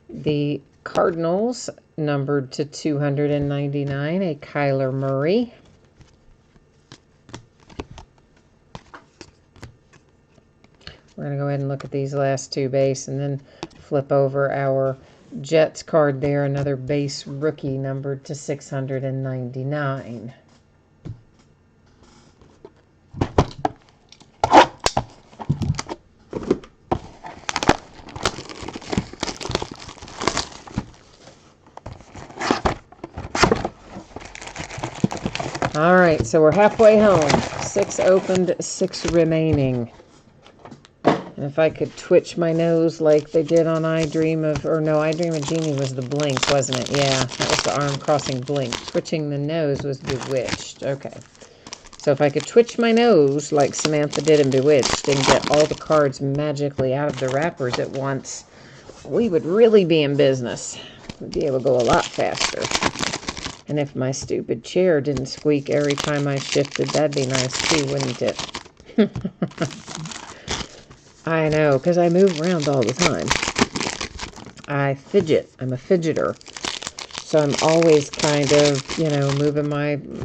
The Cardinals, numbered to 299, a Kyler Murray. We're going to go ahead and look at these last 2 base and then flip over our Jets card there, another base rookie numbered to 699. All right, so we're halfway home. 6 opened, 6 remaining. And if I could twitch my nose like they did on I Dream of Jeannie was the blink, wasn't it? Yeah, that was the arm crossing blink. Twitching the nose was Bewitched. Okay. So if I could twitch my nose like Samantha did in Bewitched and get all the cards magically out of the wrappers at once, we would really be in business. We'd be able to go a lot faster. And if my stupid chair didn't squeak every time I shifted, that'd be nice too, wouldn't it? I know, because I move around all the time. I fidget. I'm a fidgeter. So I'm always kind of, you know,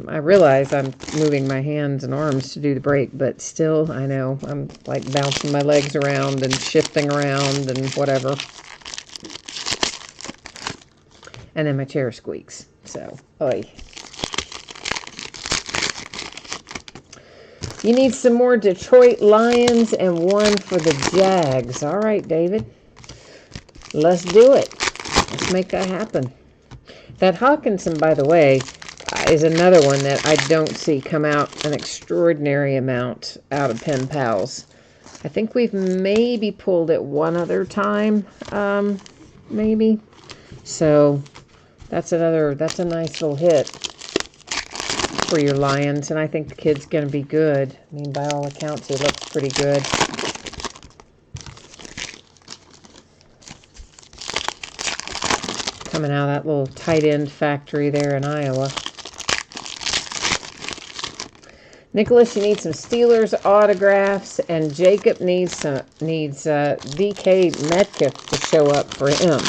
I realize I'm moving my hands and arms to do the break, but still, I know I'm like bouncing my legs around and shifting around and whatever. And then my chair squeaks. So, oy. You need some more Detroit Lions and one for the Jags. All right, David. Let's do it. Let's make that happen. That Hawkinson, by the way, is another one that I don't see come out an extraordinary amount out of Pen Pals. I think we've maybe pulled it one other time, maybe. So that's a nice little hit for your Lions, and I think the kid's going to be good. I mean, by all accounts, he looks pretty good. Coming out of that little tight end factory there in Iowa. Nicholas, you need some Steelers autographs, and Jacob needs DK Metcalf to show up for him.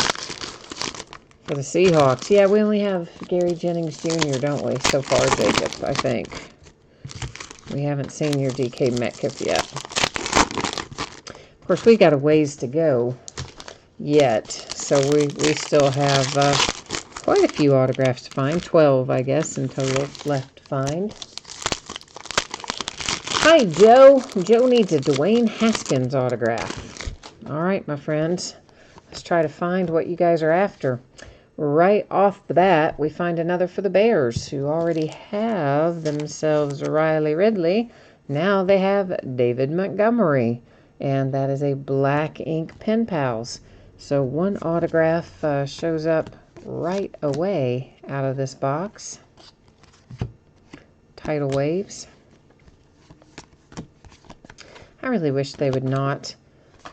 For the Seahawks. Yeah, we only have Gary Jennings Jr., don't we, so far, Jacob, I think. We haven't seen your DK Metcalf yet. Of course, we got a ways to go yet, so we still have quite a few autographs to find. 12, I guess, in total left to find. Hi, Joe. Joe needs a Dwayne Haskins autograph. All right, my friends. Let's try to find what you guys are after. Right off the bat, we find another for the Bears, who already have themselves Riley Ridley. Now they have David Montgomery, and that is a black ink Pen Pals. So one autograph shows up right away out of this box. Tidal Waves. I really wish they would not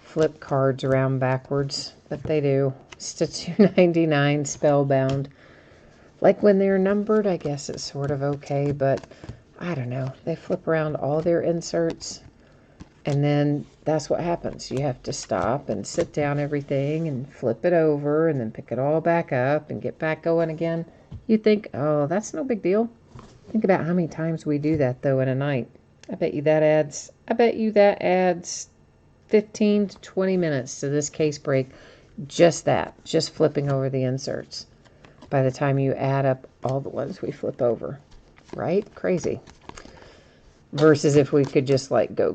flip cards around backwards, but they do. It's to $2.99 Spellbound. Like when they're numbered, I guess it's sort of okay, but I don't know. They flip around all their inserts, and then that's what happens. You have to stop and sit down everything and flip it over and then pick it all back up and get back going again. You think, oh, that's no big deal. Think about how many times we do that, though, in a night. I bet you that adds 15 to 20 minutes to this case break. Just flipping over the inserts. By the time you add up all the ones we flip over. Right? Crazy. Versus if we could just like go.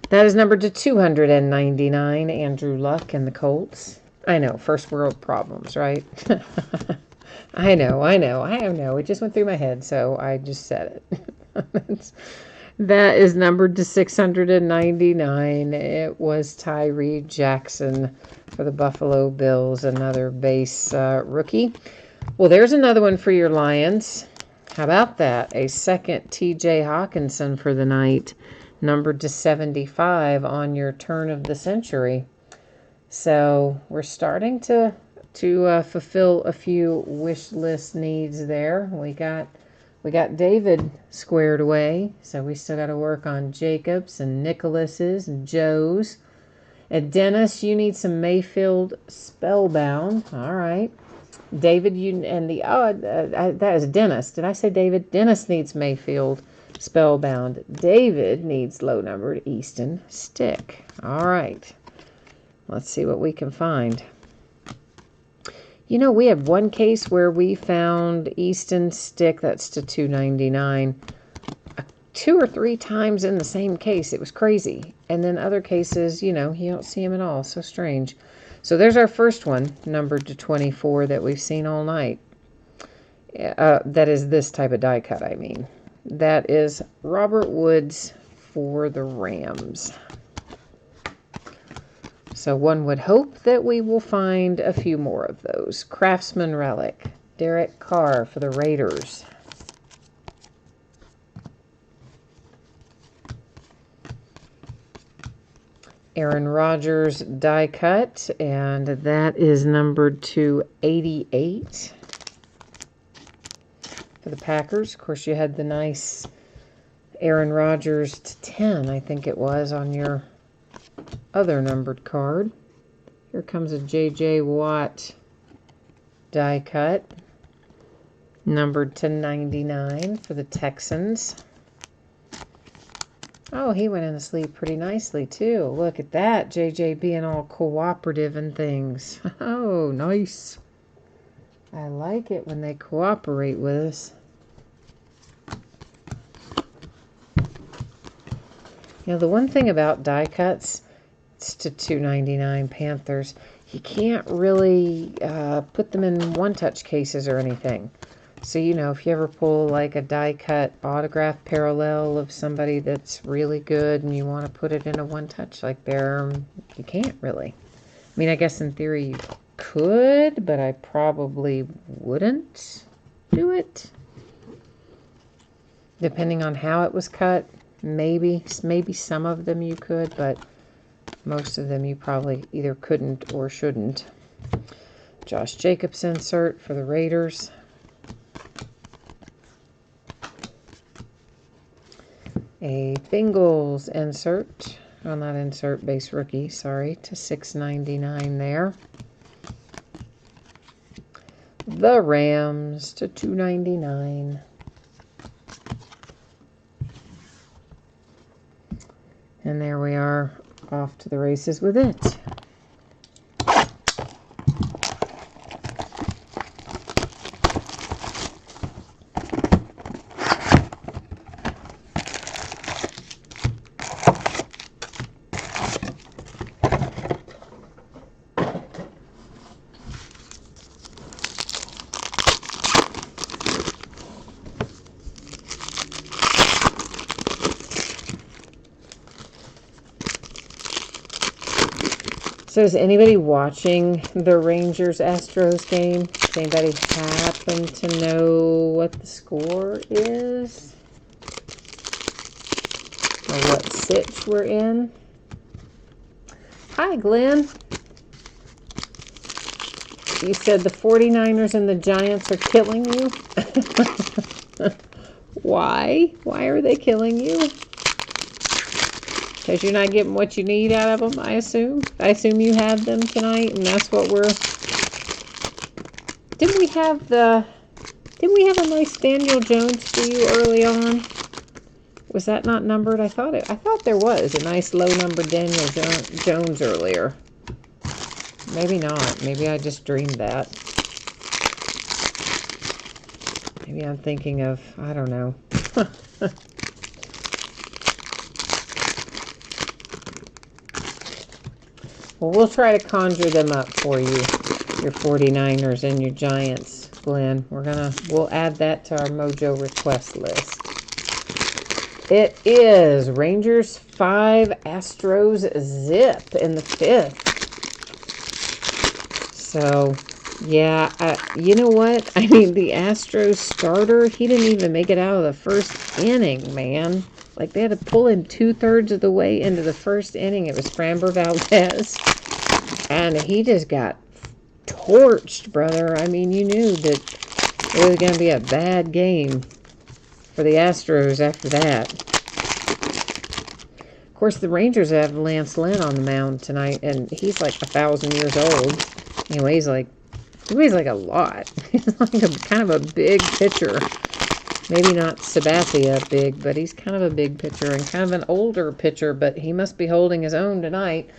That is numbered to 299, Andrew Luck and the Colts. I know, first world problems, right? I know. It just went through my head, so I just said it. That is numbered to 699. It was Tyree Jackson for the Buffalo Bills, another base rookie. Well, there's another one for your Lions. How about that? A second TJ Hawkinson for the night, numbered to 75 on your turn of the century. So we're starting to fulfill a few wish list needs there. We got David squared away, so we still got to work on Jacob's and Nicholas's and Joe's. And Dennis, you need some Mayfield Spellbound. All right. David, that is Dennis. Did I say David? Dennis needs Mayfield Spellbound. David needs low-numbered Easton Stick. All right. Let's see what we can find. You know, we had one case where we found Easton Stick, that's to $2.99, 2 or 3 times in the same case. It was crazy. And then other cases, you know, you don't see them at all. So strange. So there's our first one, numbered to 24, that we've seen all night. That is this type of die cut, I mean. That is Robert Woods for the Rams. So one would hope that we will find a few more of those. Craftsman Relic, Derek Carr for the Raiders. Aaron Rodgers die cut, and that is numbered to 88 for the Packers. Of course, you had the nice Aaron Rodgers to 10, I think it was, on your other numbered card. Here comes a J.J. Watt die cut, numbered to 99 for the Texans. Oh, he went in to sleep pretty nicely, too. Look at that, J.J. being all cooperative and things. Oh, nice. I like it when they cooperate with us. You know, the one thing about die cuts, it's to $2.99 Panthers, you can't really put them in one-touch cases or anything. So, you know, if you ever pull like a die cut autograph parallel of somebody that's really good and you want to put it in a one-touch like there, you can't really. I mean, I guess in theory you could, but I probably wouldn't do it. Depending on how it was cut, maybe some of them you could, but most of them you probably either couldn't or shouldn't. Josh Jacobs insert for the Raiders. A Bengals insert, well, not insert, base rookie, sorry, to $6.99 there. The Rams to $2.99. And there we are, off to the races with it. So is anybody watching the Rangers-Astros game? Does anybody happen to know what the score is? Or what sitch we're in? Hi, Glenn. You said the 49ers and the Giants are killing you? Why? Why are they killing you? Because you're not getting what you need out of them, I assume. I assume you had them tonight, and that's what we're... Didn't we have a nice Daniel Jones for you early on? Was that not numbered? I thought there was a nice low-numbered Daniel Jones earlier. Maybe not. Maybe I just dreamed that. Maybe I'm thinking of, I don't know. Well, we'll try to conjure them up for you, your 49ers and your Giants, Glenn. We'll add that to our Mojo request list. It is Rangers 5, Astros zip in the 5th. So, yeah, you know what? I mean, the Astros starter, he didn't even make it out of the first inning, man. Like, they had to pull him 2/3 of the way into the first inning. It was Framber Valdez. And he just got torched, brother. I mean, you knew that it was going to be a bad game for the Astros after that. Of course, the Rangers have Lance Lynn on the mound tonight, and he's like 1,000 years old. He weighs like a lot. He's like kind of a big pitcher. Maybe not Sabathia big, but he's kind of a big pitcher and kind of an older pitcher, but he must be holding his own tonight.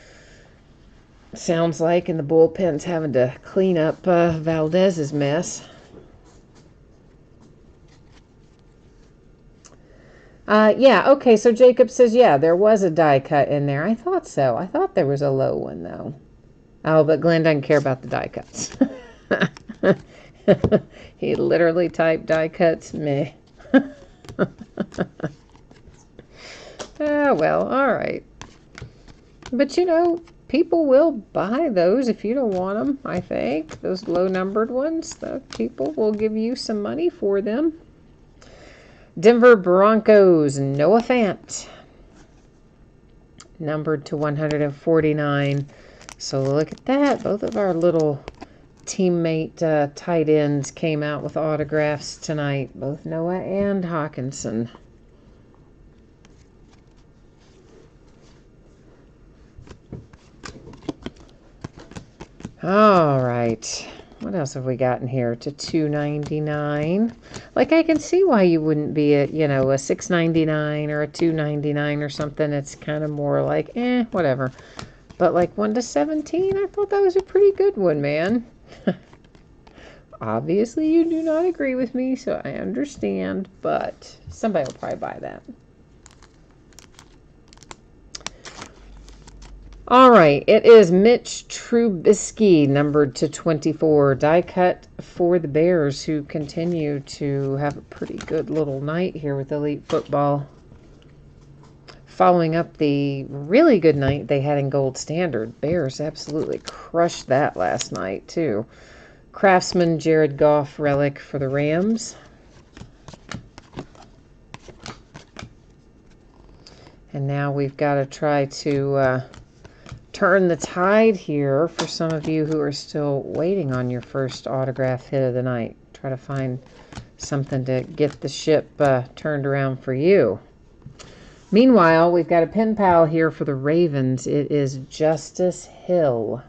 Sounds like, and the bullpen's having to clean up Valdez's mess. Yeah, okay, so Jacob says, yeah, there was a die cut in there. I thought so. I thought there was a low one, though. Oh, but Glenn doesn't care about the die cuts. He literally typed die cuts, meh. Oh, well, all right. But, you know, people will buy those if you don't want them, I think. Those low-numbered ones, the people will give you some money for them. Denver Broncos, Noah Fant. Numbered to 149. So look at that. Both of our little teammate tight ends came out with autographs tonight. Both Noah and Hawkinson. All right. What else have we got in here? To $2.99. Like, I can see why you wouldn't be a, you know, a $6.99 or a $2.99 or something. It's kind of more like, whatever. But like 1 to 17, I thought that was a pretty good one, man. Obviously, you do not agree with me, so I understand, but somebody will probably buy that. All right, it is Mitch Trubisky, numbered to 24, die cut for the Bears, who continue to have a pretty good little night here with Elite Football. Following up the really good night they had in Gold Standard. Bears absolutely crushed that last night, too. Craftsman Jared Goff relic for the Rams. And now we've got to try to turn the tide here for some of you who are still waiting on your first autograph hit of the night. Try to find something to get the ship turned around for you. Meanwhile, we've got a pen pal here for the Ravens. It is Justice Hill.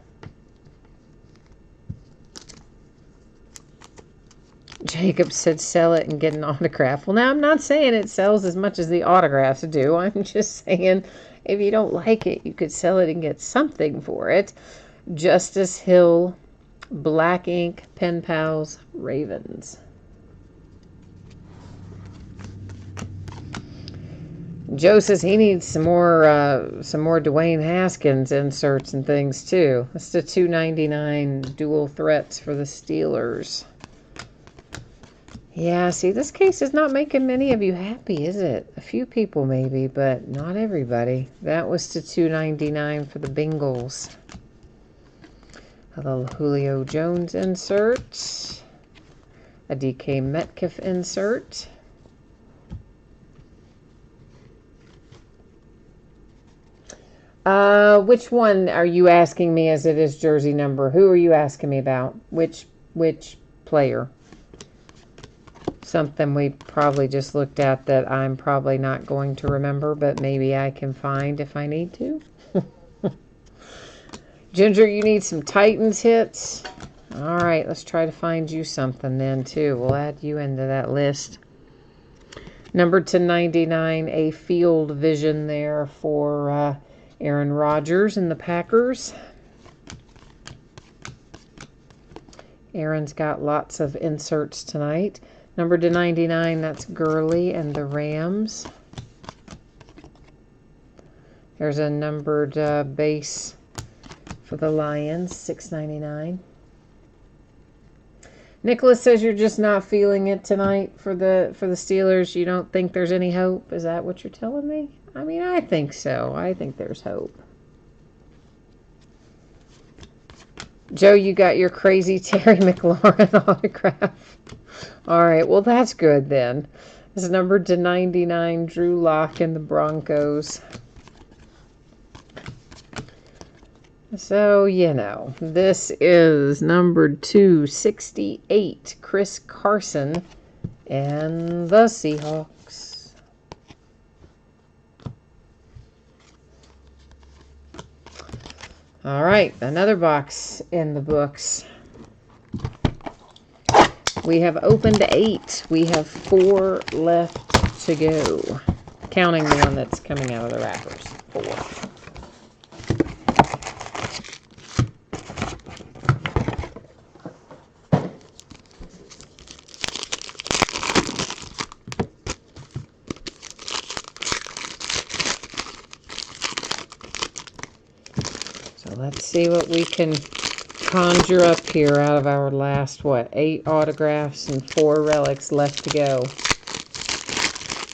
Jacob said sell it and get an autograph. Well, now I'm not saying it sells as much as the autographs do. I'm just saying if you don't like it, you could sell it and get something for it. Justice Hill, Black Ink, Pen Pals, Ravens. Joe says he needs some more Dwayne Haskins inserts and things too. That's the $2.99 dual threats for the Steelers. Yeah, see, this case is not making many of you happy, is it? A few people maybe, but not everybody. That was to $2.99 for the Bengals. A little Julio Jones insert. A DK Metcalf insert. Which one are you asking me as it is jersey number? Who are you asking me about? Which player? Something we probably just looked at that I'm probably not going to remember, but maybe I can find if I need to. Ginger, you need some Titans hits? All right, let's try to find you something then, too. We'll add you into that list. Numbered to 99, a field vision there for Aaron Rodgers and the Packers. Aaron's got lots of inserts tonight. Numbered to 99, that's Gurley and the Rams. There's a numbered base for the Lions, $6.99. Nicholas says you're just not feeling it tonight for the Steelers. You don't think there's any hope? Is that what you're telling me? I mean, I think so. I think there's hope. Joe, you got your crazy Terry McLaurin autograph. All right, well, that's good then. It's numbered to 99, Drew Lock and the Broncos. So, you know, this is numbered 268, Chris Carson and the Seahawks. All right, another box in the books. We have opened 8. We have 4 left to go. Counting the one that's coming out of the wrappers. 4. So let's see what we can conjure up here out of our last, 8 autographs and 4 relics left to go.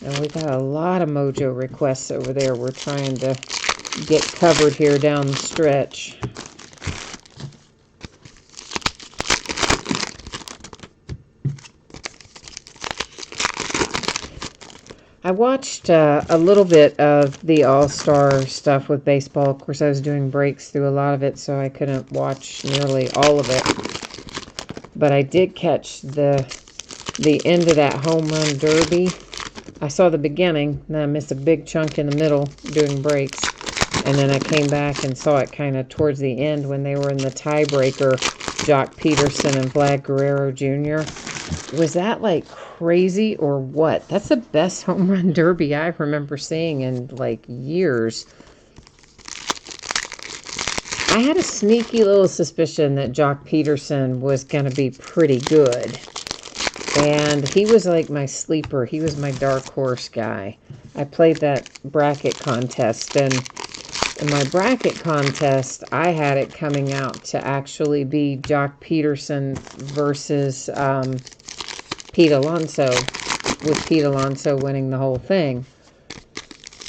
And we got a lot of mojo requests over there we're trying to get covered here down the stretch. I watched a little bit of the All-Star stuff with baseball. Of course, I was doing breaks through a lot of it, so I couldn't watch nearly all of it. But I did catch the end of that home run derby. I saw the beginning, and then I missed a big chunk in the middle doing breaks. And then I came back and saw it kind of towards the end when they were in the tiebreaker, Jock Peterson and Vlad Guerrero Jr. Was that like crazy or what? That's the best home run derby I remember seeing in like years. I had a sneaky little suspicion that Jock Peterson was going to be pretty good. And he was like my sleeper. He was my dark horse guy. I played that bracket contest, and in my bracket contest, I had it coming out to actually be Jock Peterson versus Pete Alonso, with Pete Alonso winning the whole thing.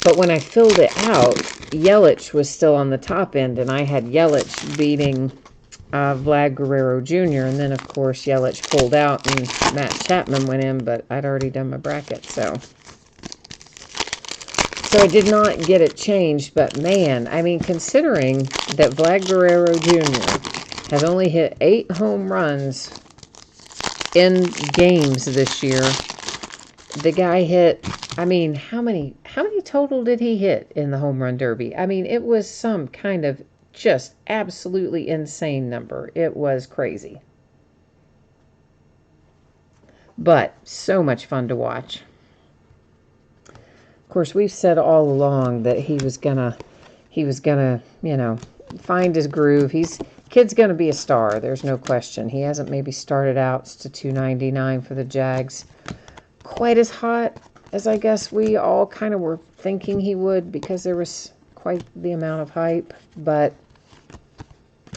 But when I filled it out, Yelich was still on the top end, and I had Yelich beating Vlad Guerrero Jr., and then, of course, Yelich pulled out, and Matt Chapman went in, but I'd already done my bracket, so I did not get it changed. But, man, I mean, considering that Vlad Guerrero Jr. has only hit 8 home runs in games this year, the guy hit, I mean, how many total did he hit in the home run derby? I mean, it was some kind of just absolutely insane number. It was crazy. But so much fun to watch. Of course, we've said all along that he was gonna, you know, find his groove. Kid's gonna be a star. There's no question. He hasn't maybe started out to 299 for the Jags quite as hot as I guess we all kind of were thinking he would, because there was quite the amount of hype. But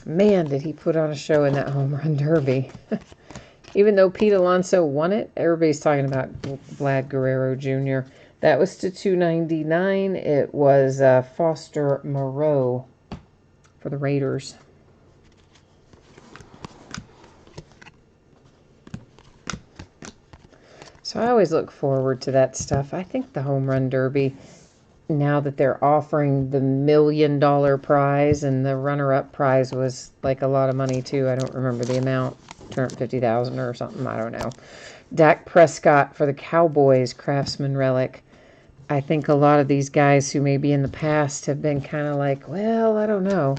man, did he put on a show in that home run derby. Even though Pete Alonso won it, everybody's talking about Vlad Guerrero Jr. That was to 299. It was Foster Moreau for the Raiders. So I always look forward to that stuff. I think the home run derby, now that they're offering the $1 million prize, and the runner-up prize was like a lot of money too. I don't remember the amount, $250,000 or something. I don't know. Dak Prescott for the Cowboys, Craftsman Relic. I think a lot of these guys who maybe in the past have been kind of like, well, I don't know.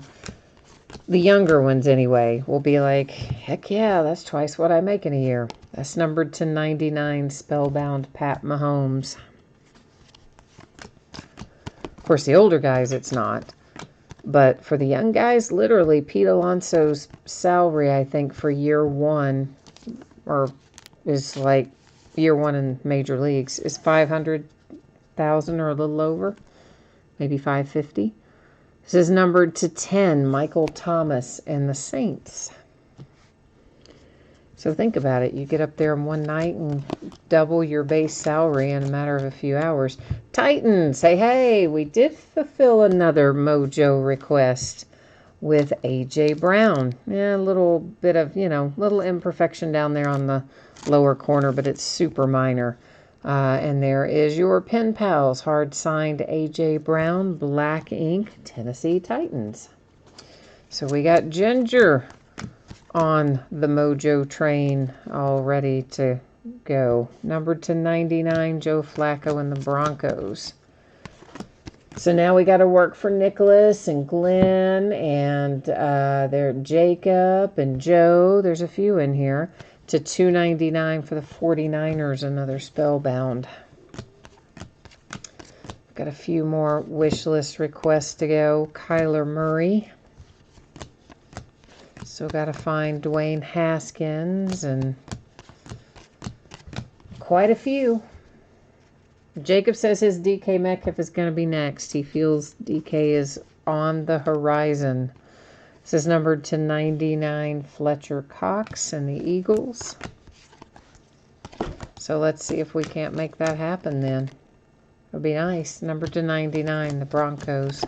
The younger ones anyway will be like, heck yeah, that's twice what I make in a year. That's numbered to 99, Spellbound Pat Mahomes. Of course, the older guys, it's not. But for the young guys, literally, Pete Alonso's salary, I think, for year one, or is like year one in major leagues, is $500,000 or a little over. Maybe $550,000. This is numbered to 10, Michael Thomas and the Saints. So think about it. You get up there in one night and double your base salary in a matter of a few hours. Titans, hey, we did fulfill another Mojo request with A.J. Brown. Yeah, a little bit of, little imperfection down there on the lower corner, but it's super minor. And there is your pen pals, hard signed A.J. Brown, black ink, Tennessee Titans. So we got Ginger on the Mojo train, all ready to go. Numbered to 99, Joe Flacco and the Broncos. So now we got to work for Nicholas and Glenn and there Jacob and Joe. There's a few in here. To 299 for the 49ers, another Spellbound. Got a few more wish list requests to go. Kyler Murray. Still got to find Dwayne Haskins and quite a few. Jacob says his DK Metcalf is going to be next. He feels DK is on the horizon. This is numbered to 99, Fletcher Cox and the Eagles. So let's see if we can't make that happen then. It would be nice. Numbered to 99, the Broncos.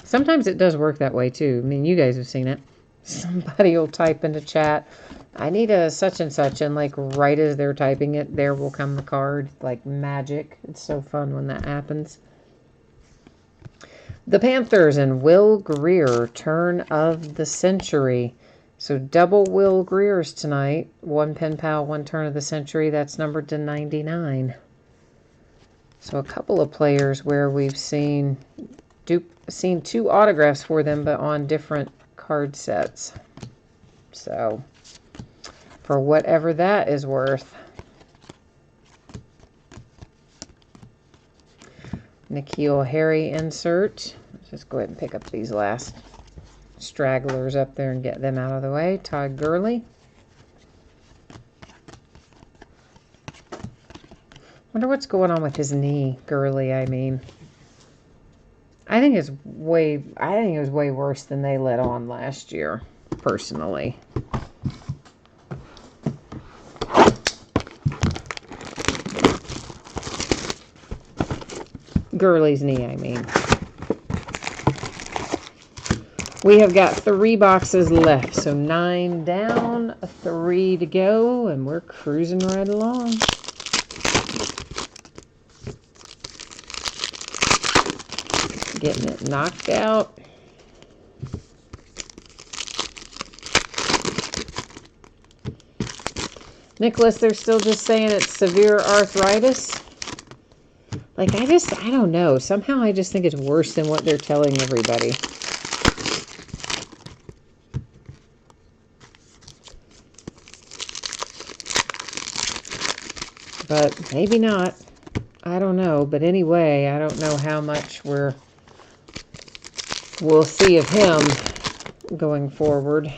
Sometimes it does work that way too. I mean, you guys have seen it. Somebody will type into chat, I need a such and such, and like right as they're typing it, there will come the card. Like magic. It's so fun when that happens. The Panthers and Will Grier, turn of the century. So double Will Griers tonight. One pen pal, one turn of the century. That's numbered to 99. So a couple of players where we've seen seen 2 autographs for them, but on different card sets. So, for whatever that is worth. N'Keal Harry insert. Let's just go ahead and pick up these last stragglers up there and get them out of the way. Todd Gurley. Wonder what's going on with his knee, Gurley, I mean. I think it was way worse than they let on last year, personally. Gurley's knee, I mean. We have got 3 boxes left, so 9 down, 3 to go, and we're cruising right along. Getting it knocked out. Nicholas, they're still just saying it's severe arthritis. Like, I don't know. Somehow I just think it's worse than what they're telling everybody. But maybe not. I don't know. But anyway, I don't know how much we'll see of him going forward.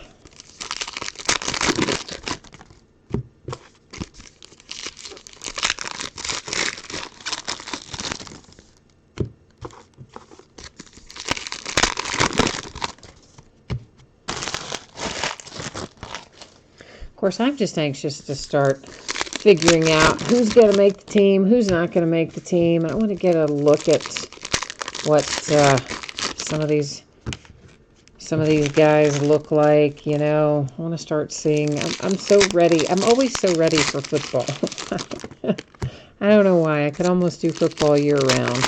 Of course, I'm just anxious to start figuring out who's going to make the team, who's not going to make the team. I want to get a look at what some of these guys look like, you know. I want to start seeing. I'm so ready. I'm always so ready for football. I don't know why. I could almost do football year round.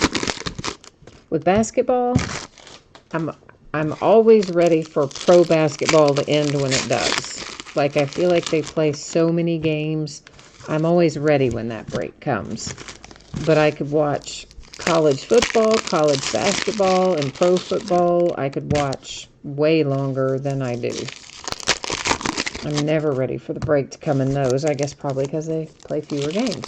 With basketball, I'm always ready for pro basketball to end when it does. Like, I feel like they play so many games. I'm always ready when that break comes. But I could watch college football, college basketball, and pro football. I could watch way longer than I do. I'm never ready for the break to come in those. I guess probably because they play fewer games.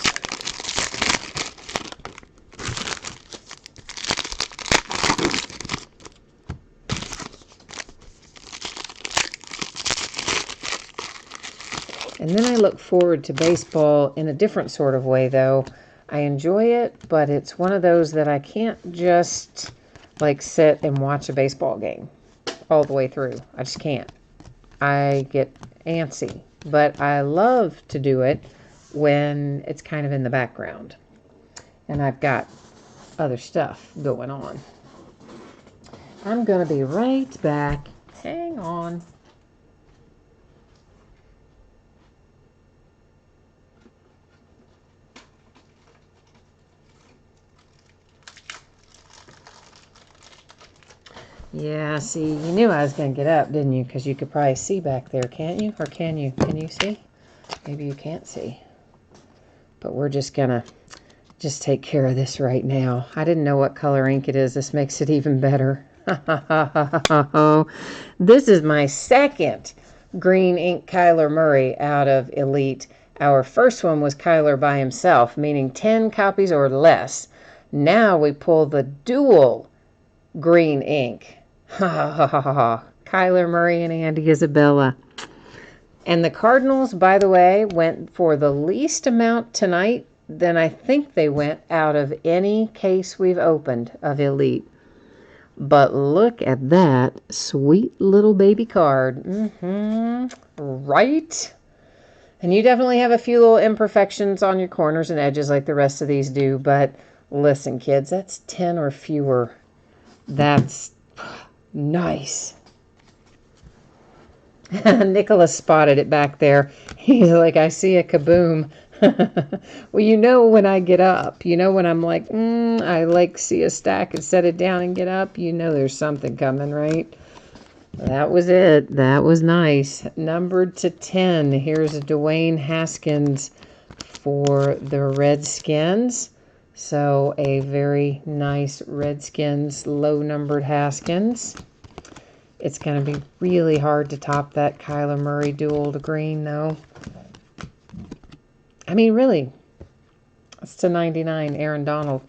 And then I look forward to baseball in a different sort of way, though. I enjoy it, but it's one of those that I can't just, like, sit and watch a baseball game all the way through. I just can't. I get antsy. But I love to do it when it's kind of in the background. And I've got other stuff going on. I'm going to be right back. Hang on. Yeah, see, you knew I was going to get up, didn't you? Because you could probably see back there, can't you? Or can you? Can you see? Maybe you can't see. But we're just going to take care of this right now. I didn't know what color ink it is. This makes it even better. This is my second green ink Kyler Murray out of Elite. Our first one was Kyler by himself, meaning 10 copies or less. Now we pull the dual green ink. Kyler Murray and Andy Isabella. And the Cardinals, by the way, went for the least amount tonight than I think they went out of any case we've opened of Elite. But look at that sweet little baby card. Right? And you definitely have a few little imperfections on your corners and edges like the rest of these do. But listen, kids, that's 10 or fewer. That's nice. Nicholas spotted it back there. He's like, I see a kaboom. Well, you know when I get up. You know when I'm like, I like see a stack and set it down and get up. You know there's something coming, right? That was it. That was nice. Numbered to 10. Here's Dwayne Haskins for the Redskins. So a very nice Redskins low-numbered Haskins. It's going to be really hard to top that Kyler Murray dual to green, though. I mean, really, it's to 99, Aaron Donald.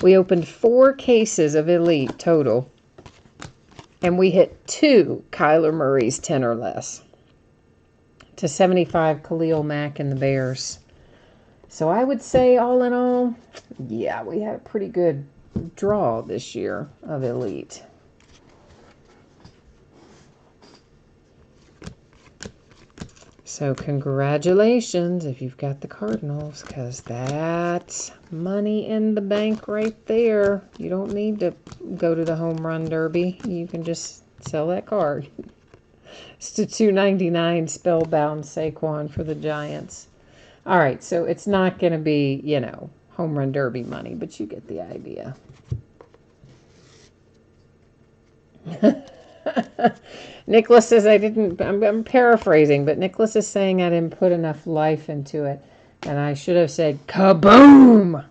We opened 4 cases of Elite total, and we hit 2 Kyler Murray's 10 or less. To 75, Khalil Mack and the Bears. So I would say, all in all, yeah, we had a pretty good draw this year of Elite. So congratulations if you've got the Cardinals, because that's money in the bank right there. You don't need to go to the home run derby. You can just sell that card. It's to 299 Spellbound Saquon for the Giants. All right, so it's not going to be, home run derby money, but you get the idea. Nicholas says I'm paraphrasing, but Nicholas is saying I didn't put enough life into it. And I should have said, kaboom!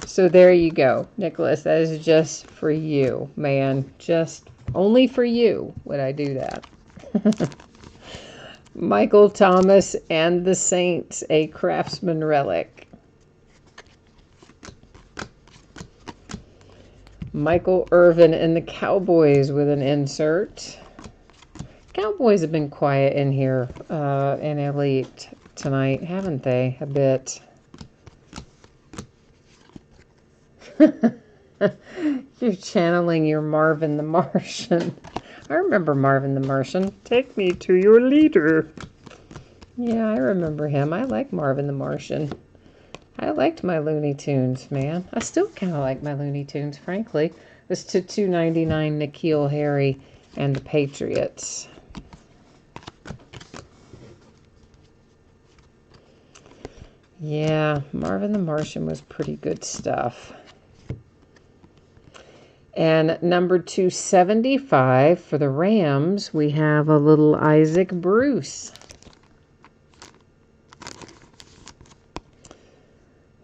So there you go, Nicholas. That is just for you, man. Just only for you would I do that. Michael Thomas and the Saints, a Craftsman relic. Michael Irvin and the Cowboys with an insert. Cowboys have been quiet in here in Elite tonight, haven't they? A bit. You're channeling your Marvin the Martian. I remember Marvin the Martian. Take me to your leader. Yeah, I remember him. I like Marvin the Martian. I liked my Looney Tunes, man. I still kind of like my Looney Tunes, frankly. It's to 299 N'Keal Harry and the Patriots. Yeah, Marvin the Martian was pretty good stuff. And number 275 for the Rams, we have a little Isaac Bruce.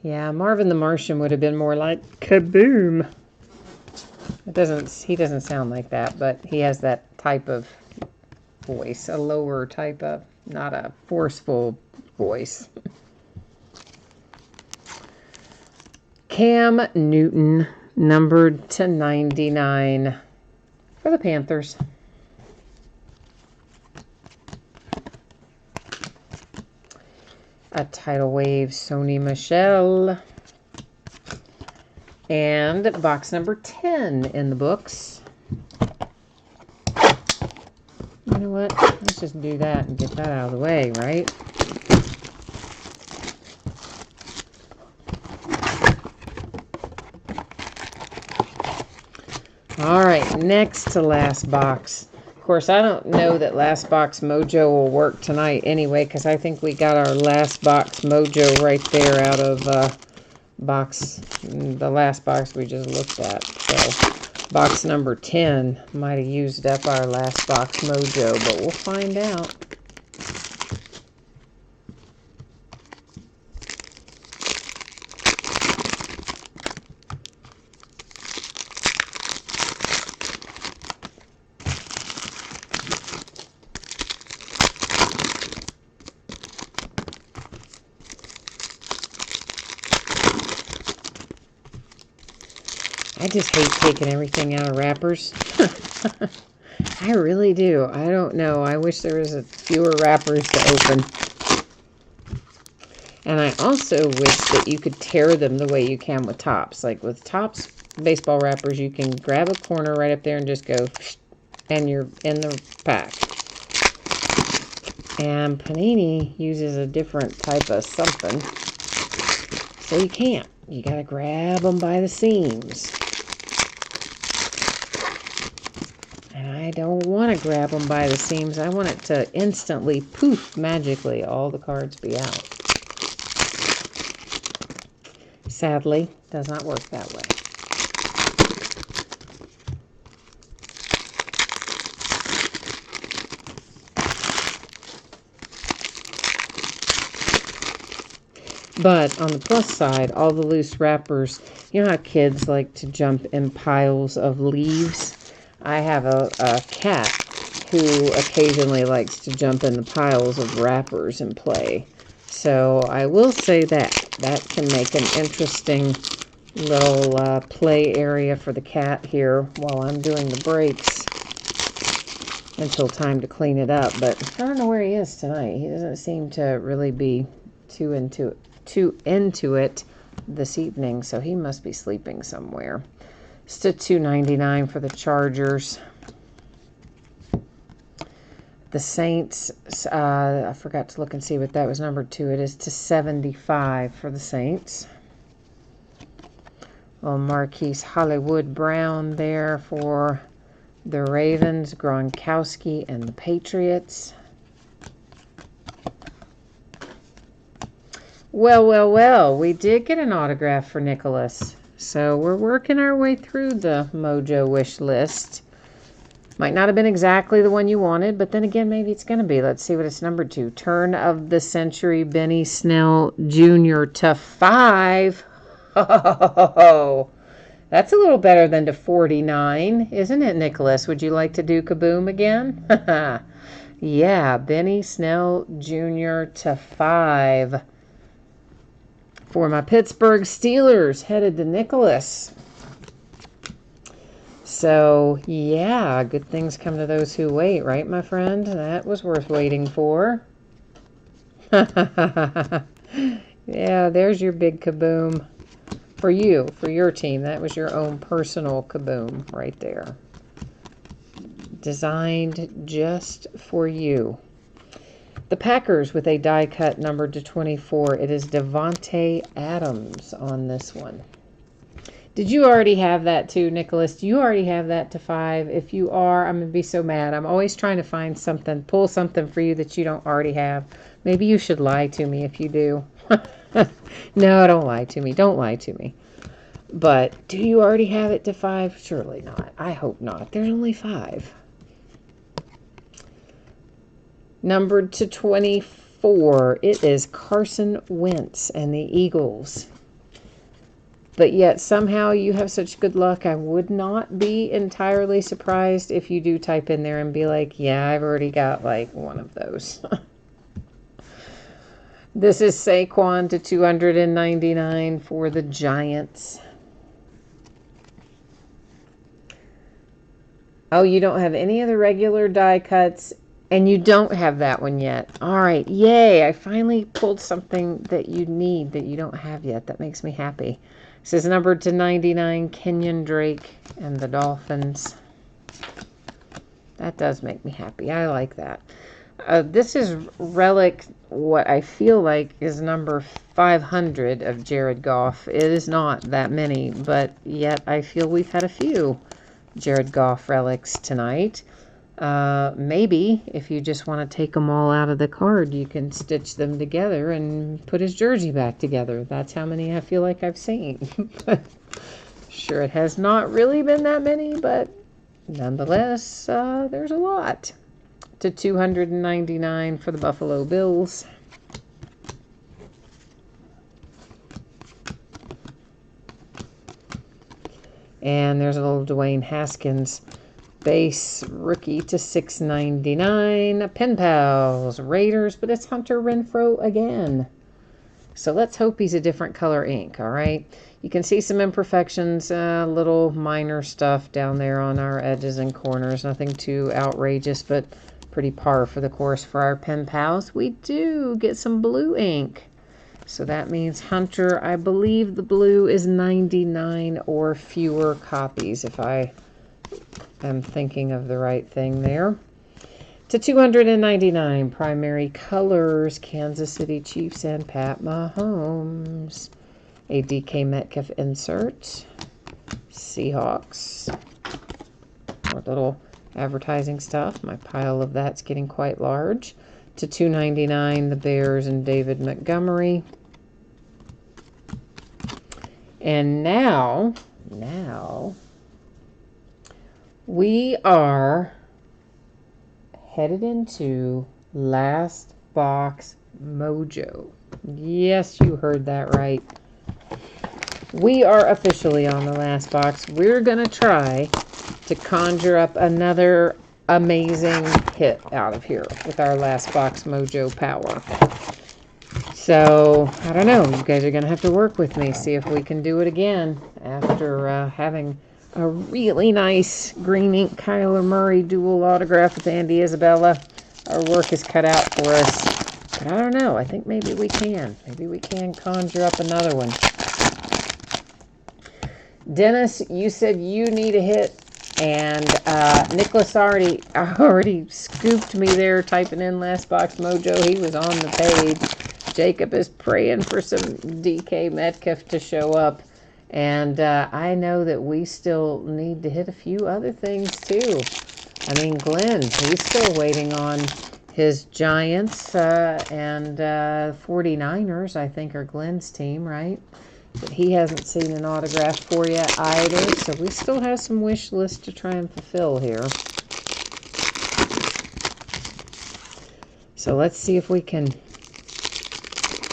Yeah, Marvin the Martian would have been more like kaboom. He doesn't sound like that, but he has that type of voice, a lower type of, not a forceful voice. Cam Newton, numbered to 99 for the Panthers. A Tidal Wave Sony Michel. And box number 10 in the books. You know what? Let's just do that and get that out of the way, right? All right, next to last box. Of course, I don't know that last box mojo will work tonight anyway, because I think we got our last box mojo right there out of the last box we just looked at. So box number 10 might have used up our last box mojo, but we'll find out. I just hate taking everything out of wrappers. I really do. I don't know. I wish there was fewer wrappers to open. And I also wish that you could tear them the way you can with Topps. Like with Topps baseball wrappers, you can grab a corner right up there and just go, and you're in the pack. And Panini uses a different type of something. So you can't. You gotta grab them by the seams. I don't want to grab them by the seams. I want it to instantly, poof, magically, all the cards be out. Sadly, does not work that way. But on the plus side, all the loose wrappers, you know how kids like to jump in piles of leaves? I have a cat who occasionally likes to jump in the piles of wrappers and play. So I will say that can make an interesting little play area for the cat here while I'm doing the breaks until time to clean it up. But I don't know where he is tonight. He doesn't seem to really be too into it this evening, so he must be sleeping somewhere. It's to $2.99 for the Chargers. The Saints, I forgot to look and see what that was numbered to. It is to $75 for the Saints. Well, Marquise Hollywood Brown there for the Ravens, Gronkowski and the Patriots. Well, we did get an autograph for Nicholas. So we're working our way through the Mojo wish list. Might not have been exactly the one you wanted, but then again, maybe it's going to be. Let's see what it's numbered to. Turn of the century, Benny Snell Jr. to 5. Oh, that's a little better than to 49, isn't it, Nicholas? Would you like to do Kaboom again? Yeah, Benny Snell Jr. to 5. For my Pittsburgh Steelers, headed to Nicholas. So, yeah, good things come to those who wait, right, my friend? That was worth waiting for. Yeah, there's your big kaboom. For you, for your team. That was your own personal kaboom right there. Designed just for you. The Packers with a die cut numbered to 24. It is Devontae Adams on this one. Did you already have that too, Nicholas? Do you already have that to 5? If you are, I'm going to be so mad. I'm always trying to find something, pull something for you that you don't already have. Maybe you should lie to me if you do. No, don't lie to me. Don't lie to me. But do you already have it to 5? Surely not. I hope not. There's only 5. Numbered to 24, it is Carson Wentz and the Eagles. But yet somehow you have such good luck, I would not be entirely surprised if you do type in there and be like, yeah, I've already got like one of those. This is Saquon to 299 for the Giants. Oh, you don't have any of the regular die cuts, and you don't have that one yet. All right, yay. I finally pulled something that you need that you don't have yet. That makes me happy. This is numbered to 99, Kenyon Drake and the Dolphins. That does make me happy. I like that. This is relic, what I feel like is number 500 of Jared Goff. It is not that many, but yet I feel we've had a few Jared Goff relics tonight. Maybe if you just want to take them all out of the card, you can stitch them together and put his jersey back together. That's how many I feel like I've seen. Sure, it has not really been that many, but nonetheless, there's a lot. To 299 for the Buffalo Bills. And there's a little Dwayne Haskins base rookie to 699. Pen Pals, Raiders, but it's Hunter Renfrow again. So let's hope he's a different color ink, all right? You can see some imperfections, little minor stuff down there on our edges and corners. Nothing too outrageous, but pretty par for the course for our Pen Pals. We do get some blue ink. So that means Hunter, I believe the blue is 99 or fewer copies, if I am thinking of the right thing there. To 299, primary colors, Kansas City Chiefs and Pat Mahomes. A DK Metcalf insert. Seahawks. More little advertising stuff. My pile of that's getting quite large. To 299, the Bears and David Montgomery. And now we are headed into Last Box Mojo. Yes, you heard that right. We are officially on the last box. We're going to try to conjure up another amazing hit out of here with our last box mojo power. So, I don't know. You guys are going to have to work with me, see if we can do it again after having a really nice green ink Kyler Murray dual autograph with Andy Isabella. Our work is cut out for us. But I don't know. I think maybe we can. Maybe we can conjure up another one. Dennis, you said you need a hit. And Nicholas already scooped me there typing in last box mojo. He was on the page. Jacob is praying for some DK Metcalf to show up. And I know that we still need to hit a few other things too. I mean, Glenn, he's still waiting on his Giants and 49ers, I think, are Glenn's team, right? But he hasn't seen an autograph for yet either, so we still have some wish lists to try and fulfill here. So let's see if we can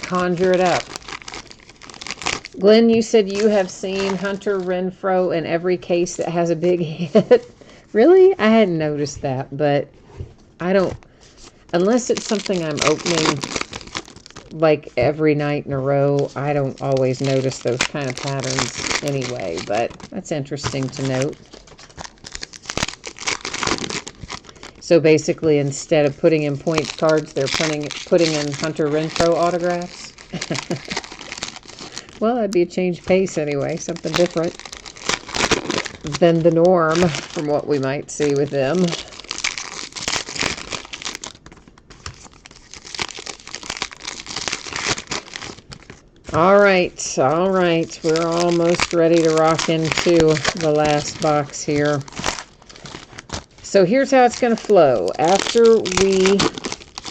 conjure it up. Glenn, you said you have seen Hunter Renfrow in every case that has a big hit. Really? I hadn't noticed that, but I don't, unless it's something I'm opening like every night in a row, I don't always notice those kind of patterns anyway, but that's interesting to note. So basically, instead of putting in points cards, they're putting in Hunter Renfrow autographs. Well, that'd be a change of pace anyway, something different than the norm from what we might see with them. All right. We're almost ready to rock into the last box here. So here's how it's going to flow. After we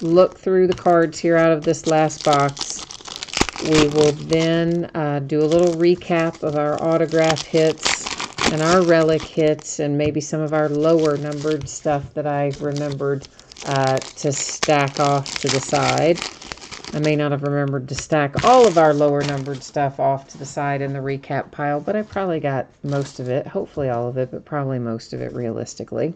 look through the cards here out of this last box, we will then do a little recap of our autograph hits and our relic hits and maybe some of our lower numbered stuff that I remembered to stack off to the side. I may not have remembered to stack all of our lower numbered stuff off to the side in the recap pile, but I probably got most of it, hopefully all of it, but probably most of it realistically.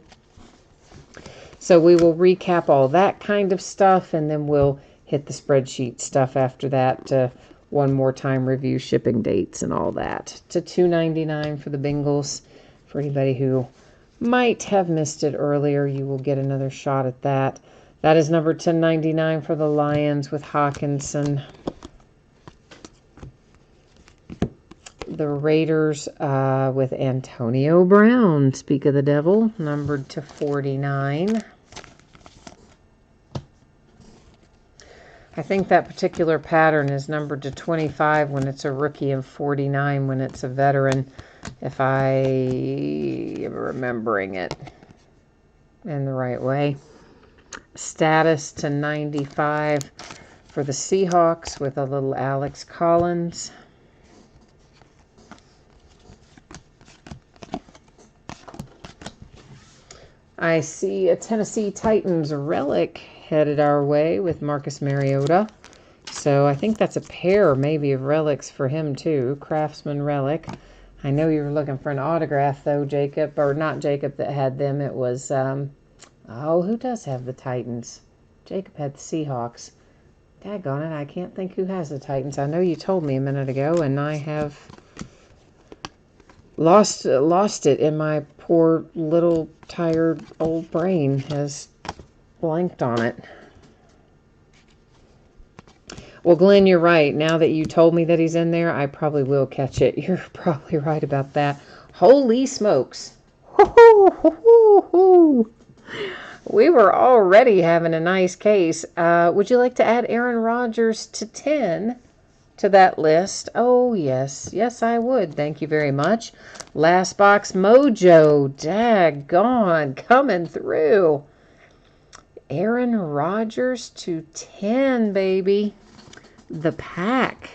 So we will recap all that kind of stuff, and then we'll hit the spreadsheet stuff after that to one more time review shipping dates and all that. To $2.99 for the Bengals. For anybody who might have missed it earlier, you will get another shot at that. That is number 1099 for the Lions with Hawkinson. The Raiders with Antonio Brown, speak of the devil, numbered to 49. I think that particular pattern is numbered to 25 when it's a rookie and 49 when it's a veteran, if I am remembering it in the right way. Status to 95 for the Seahawks with a little Alex Collins. I see a Tennessee Titans relic headed our way with Marcus Mariota. So I think that's a pair maybe of relics for him too. Craftsman relic. I know you were looking for an autograph though, Jacob. Or not Jacob that had them. It was, who does have the Titans? Jacob had the Seahawks. Daggone it, I can't think who has the Titans. I know you told me a minute ago, and I have lost it in my poor little tired old brain has blanked on it. Well, Glenn, you're right. Now that you told me that he's in there, I probably will catch it. You're probably right about that. Holy smokes. We were already having a nice case. Would you like to add Aaron Rodgers to 10 to that list? Oh, yes. Yes, I would. Thank you very much. Last box mojo. Daggone. Coming through. Aaron Rodgers to 10, baby. The pack.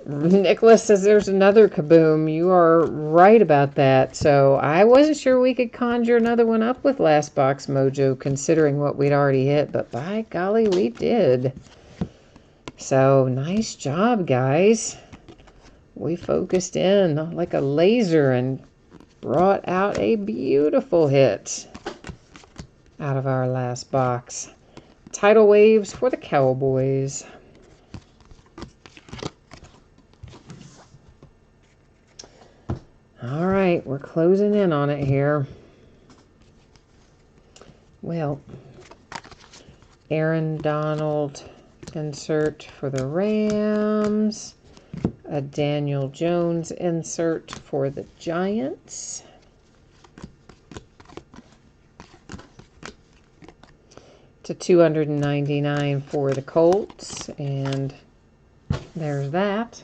Nicholas says there's another Kaboom. You are right about that. So I wasn't sure we could conjure another one up with Last Box Mojo, considering what we'd already hit. But by golly, we did. So nice job, guys. We focused in like a laser and brought out a beautiful hit out of our last box. Tidal waves for the Cowboys. All right, we're closing in on it here. Well, Aaron Donald insert for the Rams. A Daniel Jones insert for the Giants. To 299 for the Colts. And there's that.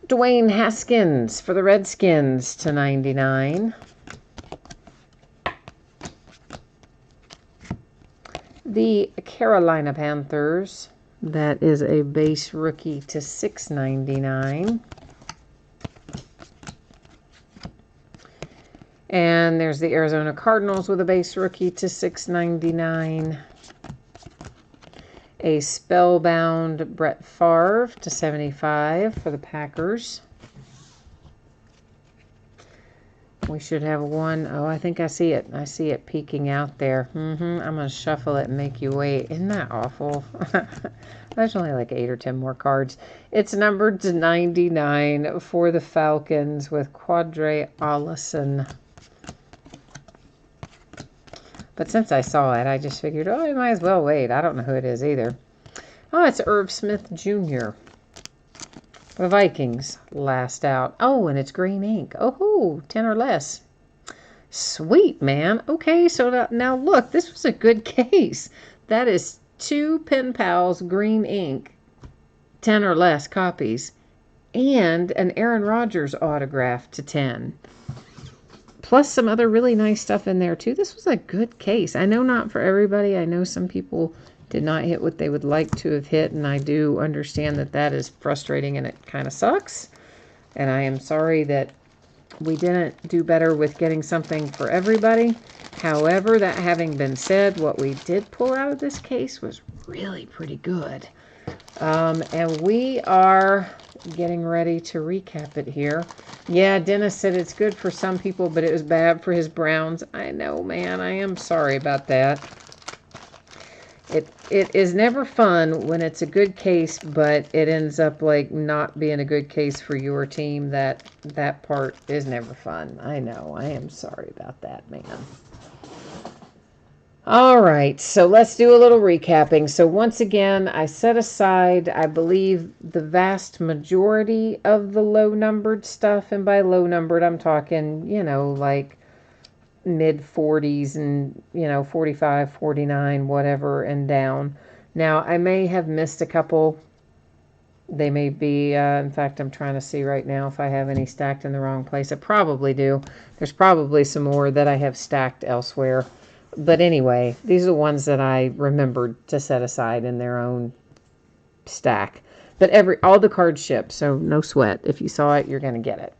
Dwayne Haskins for the Redskins to 99. The Carolina Panthers, that is a base rookie to 699. And there's the Arizona Cardinals with a base rookie to 699. A spellbound Brett Favre to 75 for the Packers. We should have one. Oh, I think I see it. I see it peeking out there. I'm going to shuffle it and make you wait. Isn't that awful? There's only like 8 or 10 more cards. It's numbered to 99 for the Falcons with Quadre Allison. But since I saw it, I just figured, oh, I might as well wait. I don't know who it is either. Oh, it's Irv Smith Jr. The Vikings last out. Oh, and it's green ink. Oh, 10 or less. Sweet, man. Okay, so now look, this was a good case. That is 2 Pen Pals green ink, 10 or less copies, and an Aaron Rodgers autograph to 10. Plus some other really nice stuff in there, too. This was a good case. I know not for everybody. I know some people did not hit what they would like to have hit, and I do understand that that is frustrating and it kind of sucks. And I am sorry that we didn't do better with getting something for everybody. However, that having been said, what we did pull out of this case was really pretty good. And we are getting ready to recap it here. Yeah, Dennis said it's good for some people, but it was bad for his Browns. I know, man. I am sorry about that. It is never fun when it's a good case, but it ends up like not being a good case for your team. That part is never fun. I know. I am sorry about that, man. All right, so let's do a little recapping. So once again, I set aside, I believe, the vast majority of the low-numbered stuff. And by low-numbered, I'm talking, like mid-40s and, 45, 49, whatever, and down. Now, I may have missed a couple. They may be, in fact, I'm trying to see right now if I have any stacked in the wrong place. I probably do. There's probably some more that I have stacked elsewhere. But anyway, these are the ones that I remembered to set aside in their own stack. But all the cards ship, so no sweat. If you saw it, you're going to get it.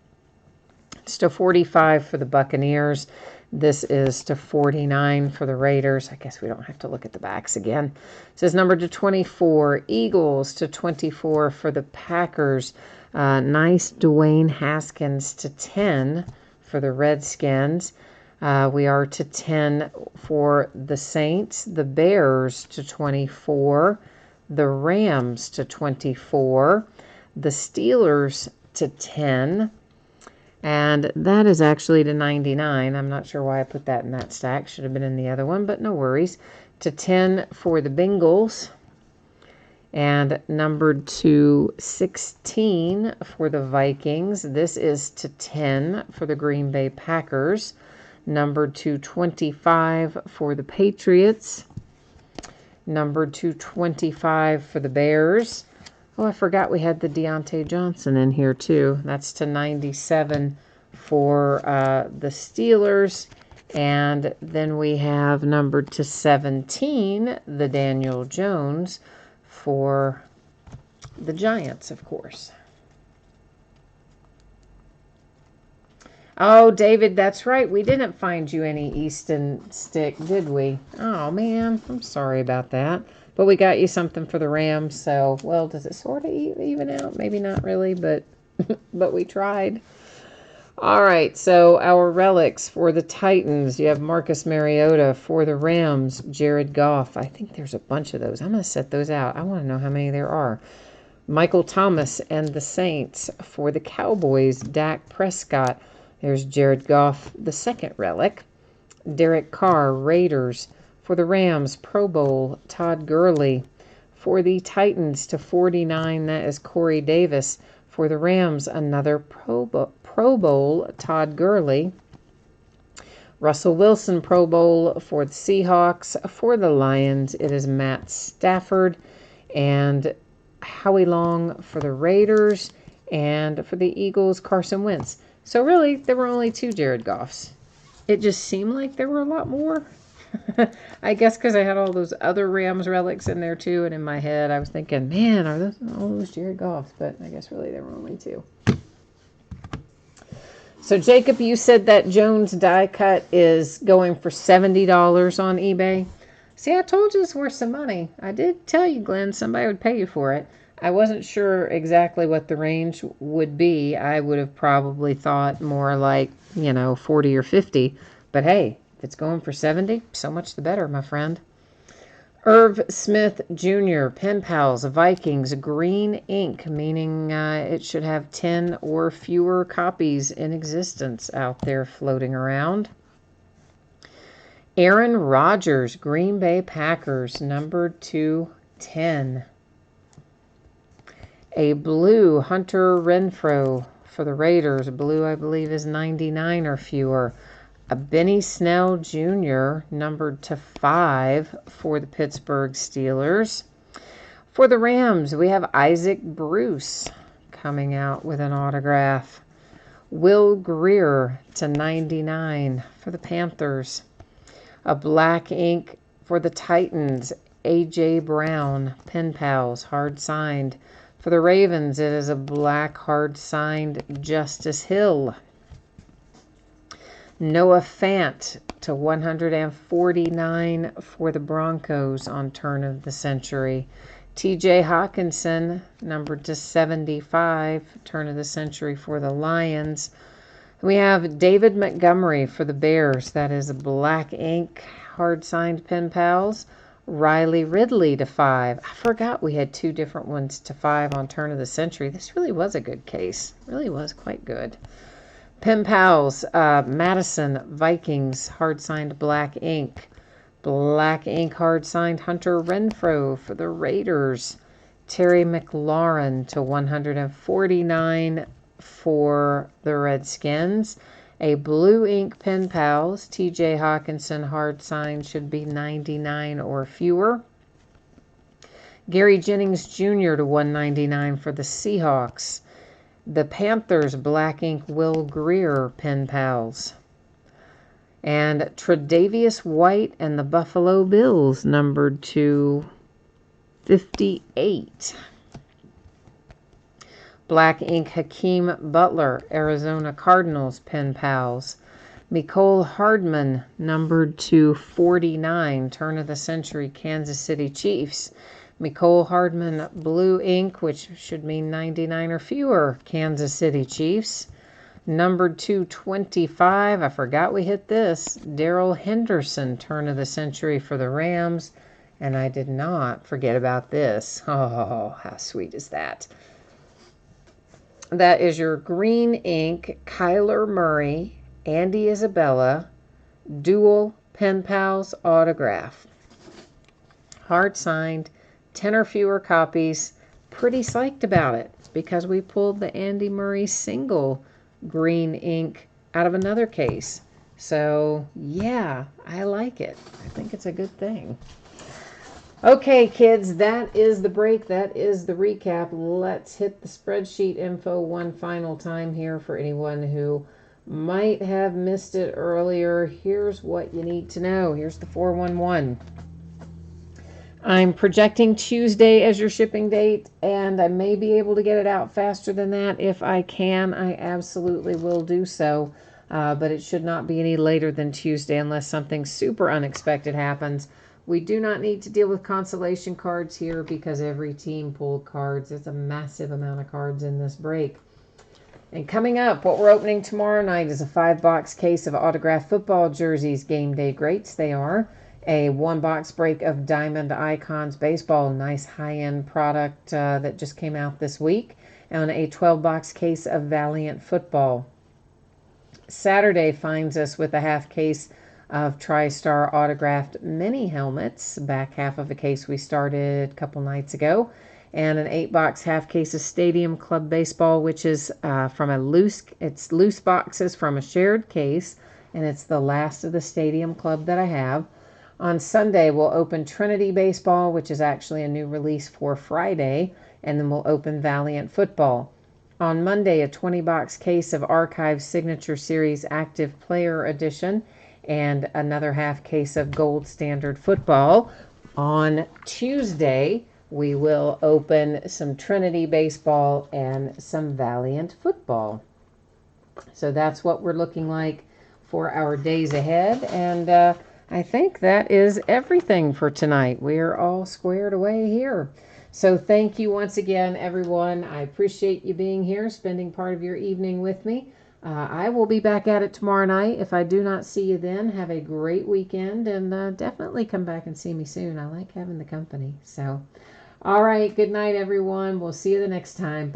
It's to 45 for the Buccaneers. This is to 49 for the Raiders. I guess we don't have to look at the backs again. It says number to 24. Eagles to 24 for the Packers. Nice Dwayne Haskins to 10 for the Redskins. We are to 10 for the Saints, the Bears to 24, the Rams to 24, the Steelers to 10, and that is actually to 99. I'm not sure why I put that in that stack. Should have been in the other one, but no worries. To 10 for the Bengals, and numbered to 16 for the Vikings. This is to 10 for the Green Bay Packers. Numbered to 25 for the Patriots. Numbered to 25 for the Bears. Oh, I forgot we had the Deontay Johnson in here too. That's to 97 for the Steelers. And then we have numbered to 17, the Daniel Jones for the Giants, of course. Oh, David, that's right. We didn't find you any Easton stick, did we? Oh, man. I'm sorry about that. But we got you something for the Rams, so, well, does it sort of even out? Maybe not really, but but we tried. All right, so our relics for the Titans. You have Marcus Mariota. For the Rams, Jared Goff. I think there's a bunch of those. I'm going to set those out. I want to know how many there are. Michael Thomas and the Saints. For the Cowboys, Dak Prescott. There's Jared Goff, the second relic. Derek Carr, Raiders. For the Rams, Pro Bowl, Todd Gurley. For the Titans to 49, that is Corey Davis. For the Rams, another Pro Bowl, Todd Gurley. Russell Wilson, Pro Bowl for the Seahawks. For the Lions, it is Matt Stafford. And Howie Long for the Raiders. And for the Eagles, Carson Wentz. So really, there were only 2 Jared Goffs. It just seemed like there were a lot more. I guess because I had all those other Rams relics in there too, and in my head I was thinking, man, are those all those Jared Goffs? But I guess really there were only 2. So Jacob, you said that Jones die cut is going for $70 on eBay. See, I told you it's worth some money. I did tell you, Glenn, somebody would pay you for it. I wasn't sure exactly what the range would be. I would have probably thought more like, 40 or 50. But hey, if it's going for 70, so much the better, my friend. Irv Smith Jr., Pen Pals, Vikings, green ink, meaning it should have 10 or fewer copies in existence out there floating around. Aaron Rodgers, Green Bay Packers, numbered to 10. A blue Hunter Renfrow for the Raiders. Blue, I believe, is 99 or fewer. A Benny Snell Jr., numbered to 5 for the Pittsburgh Steelers. For the Rams, we have Isaac Bruce coming out with an autograph. Will Greer to 99 for the Panthers. A black ink for the Titans. A.J. Brown, Pen Pals, hard signed. For the Ravens, it is a black hard-signed Justice Hill. Noah Fant to 149 for the Broncos on turn of the century. T.J. Hawkinson, numbered to 75, turn of the century for the Lions. We have David Montgomery for the Bears. That is a black ink, hard-signed Pen Pals. Riley Ridley to 5. I forgot we had 2 different ones to 5 on turn of the century. This really was a good case. Really was quite good. Pen Pals, Madison, Vikings, hard-signed black ink. Black ink, hard-signed Hunter Renfrow for the Raiders. Terry McLaurin to 149 for the Redskins. A blue ink Pen Pals, T.J. Hawkinson, hard sign, should be 99 or fewer. Gary Jennings Jr. to 199 for the Seahawks. The Panthers, black ink Will Greer Pen Pals. And Tre'Davious White and the Buffalo Bills, numbered to 58. Black ink Hakeem Butler, Arizona Cardinals Pen Pals. Mecole Hardman, numbered to 49, turn of the century, Kansas City Chiefs. Mecole Hardman, blue ink, which should mean 99 or fewer, Kansas City Chiefs. Numbered 225, I forgot we hit this, Darrell Henderson, turn of the century for the Rams. And I did not forget about this. Oh, how sweet is that? That is your green ink Kyler Murray, Andy Isabella, dual Pen Pals autograph. Hard signed, 10 or fewer copies. Pretty psyched about it because we pulled the Andy Murray single green ink out of another case. So, yeah, I like it. I think it's a good thing. Okay, kids, that is the break. That is the recap. Let's hit the spreadsheet info one final time here for anyone who Might have missed it earlier. Here's what you need to know. Here's the 411. I'm projecting Tuesday as your shipping date, and I may be able to get it out faster than that. If I can, I absolutely will do so. But it should not be any later than Tuesday unless something super unexpected happens. We do not need to deal with consolation cards here because every team pulled cards. It's a massive amount of cards in this break. And coming up, what we're opening tomorrow night is a 5-box case of autographed football jerseys, game day greats they are. A 1-box break of Diamond Icons baseball, nice high-end product that just came out this week. And a 12-box case of Valiant football. Saturday finds us with a half case of TriStar autographed mini helmets, back half of a case we started a couple nights ago, and an 8-box half case of Stadium Club baseball, which is from it's loose boxes from a shared case, and it's the last of the Stadium Club that I have. On Sunday, we'll open Trinity baseball, which is actually a new release for Friday, and then we'll open Valiant football. On Monday, a 20-box case of Archive Signature Series Active Player Edition and another half case of Gold Standard football. On Tuesday, we will open some Trinity baseball and some Valiant football. So that's what we're looking like for our days ahead. And I think that is everything for tonight. We're all squared away here. So thank you once again, everyone. I appreciate you being here, spending part of your evening with me. I will be back at it tomorrow night. If I do not see you then, have a great weekend, and definitely come back and see me soon. I like having the company. So, all right, good night, everyone. We'll see you the next time.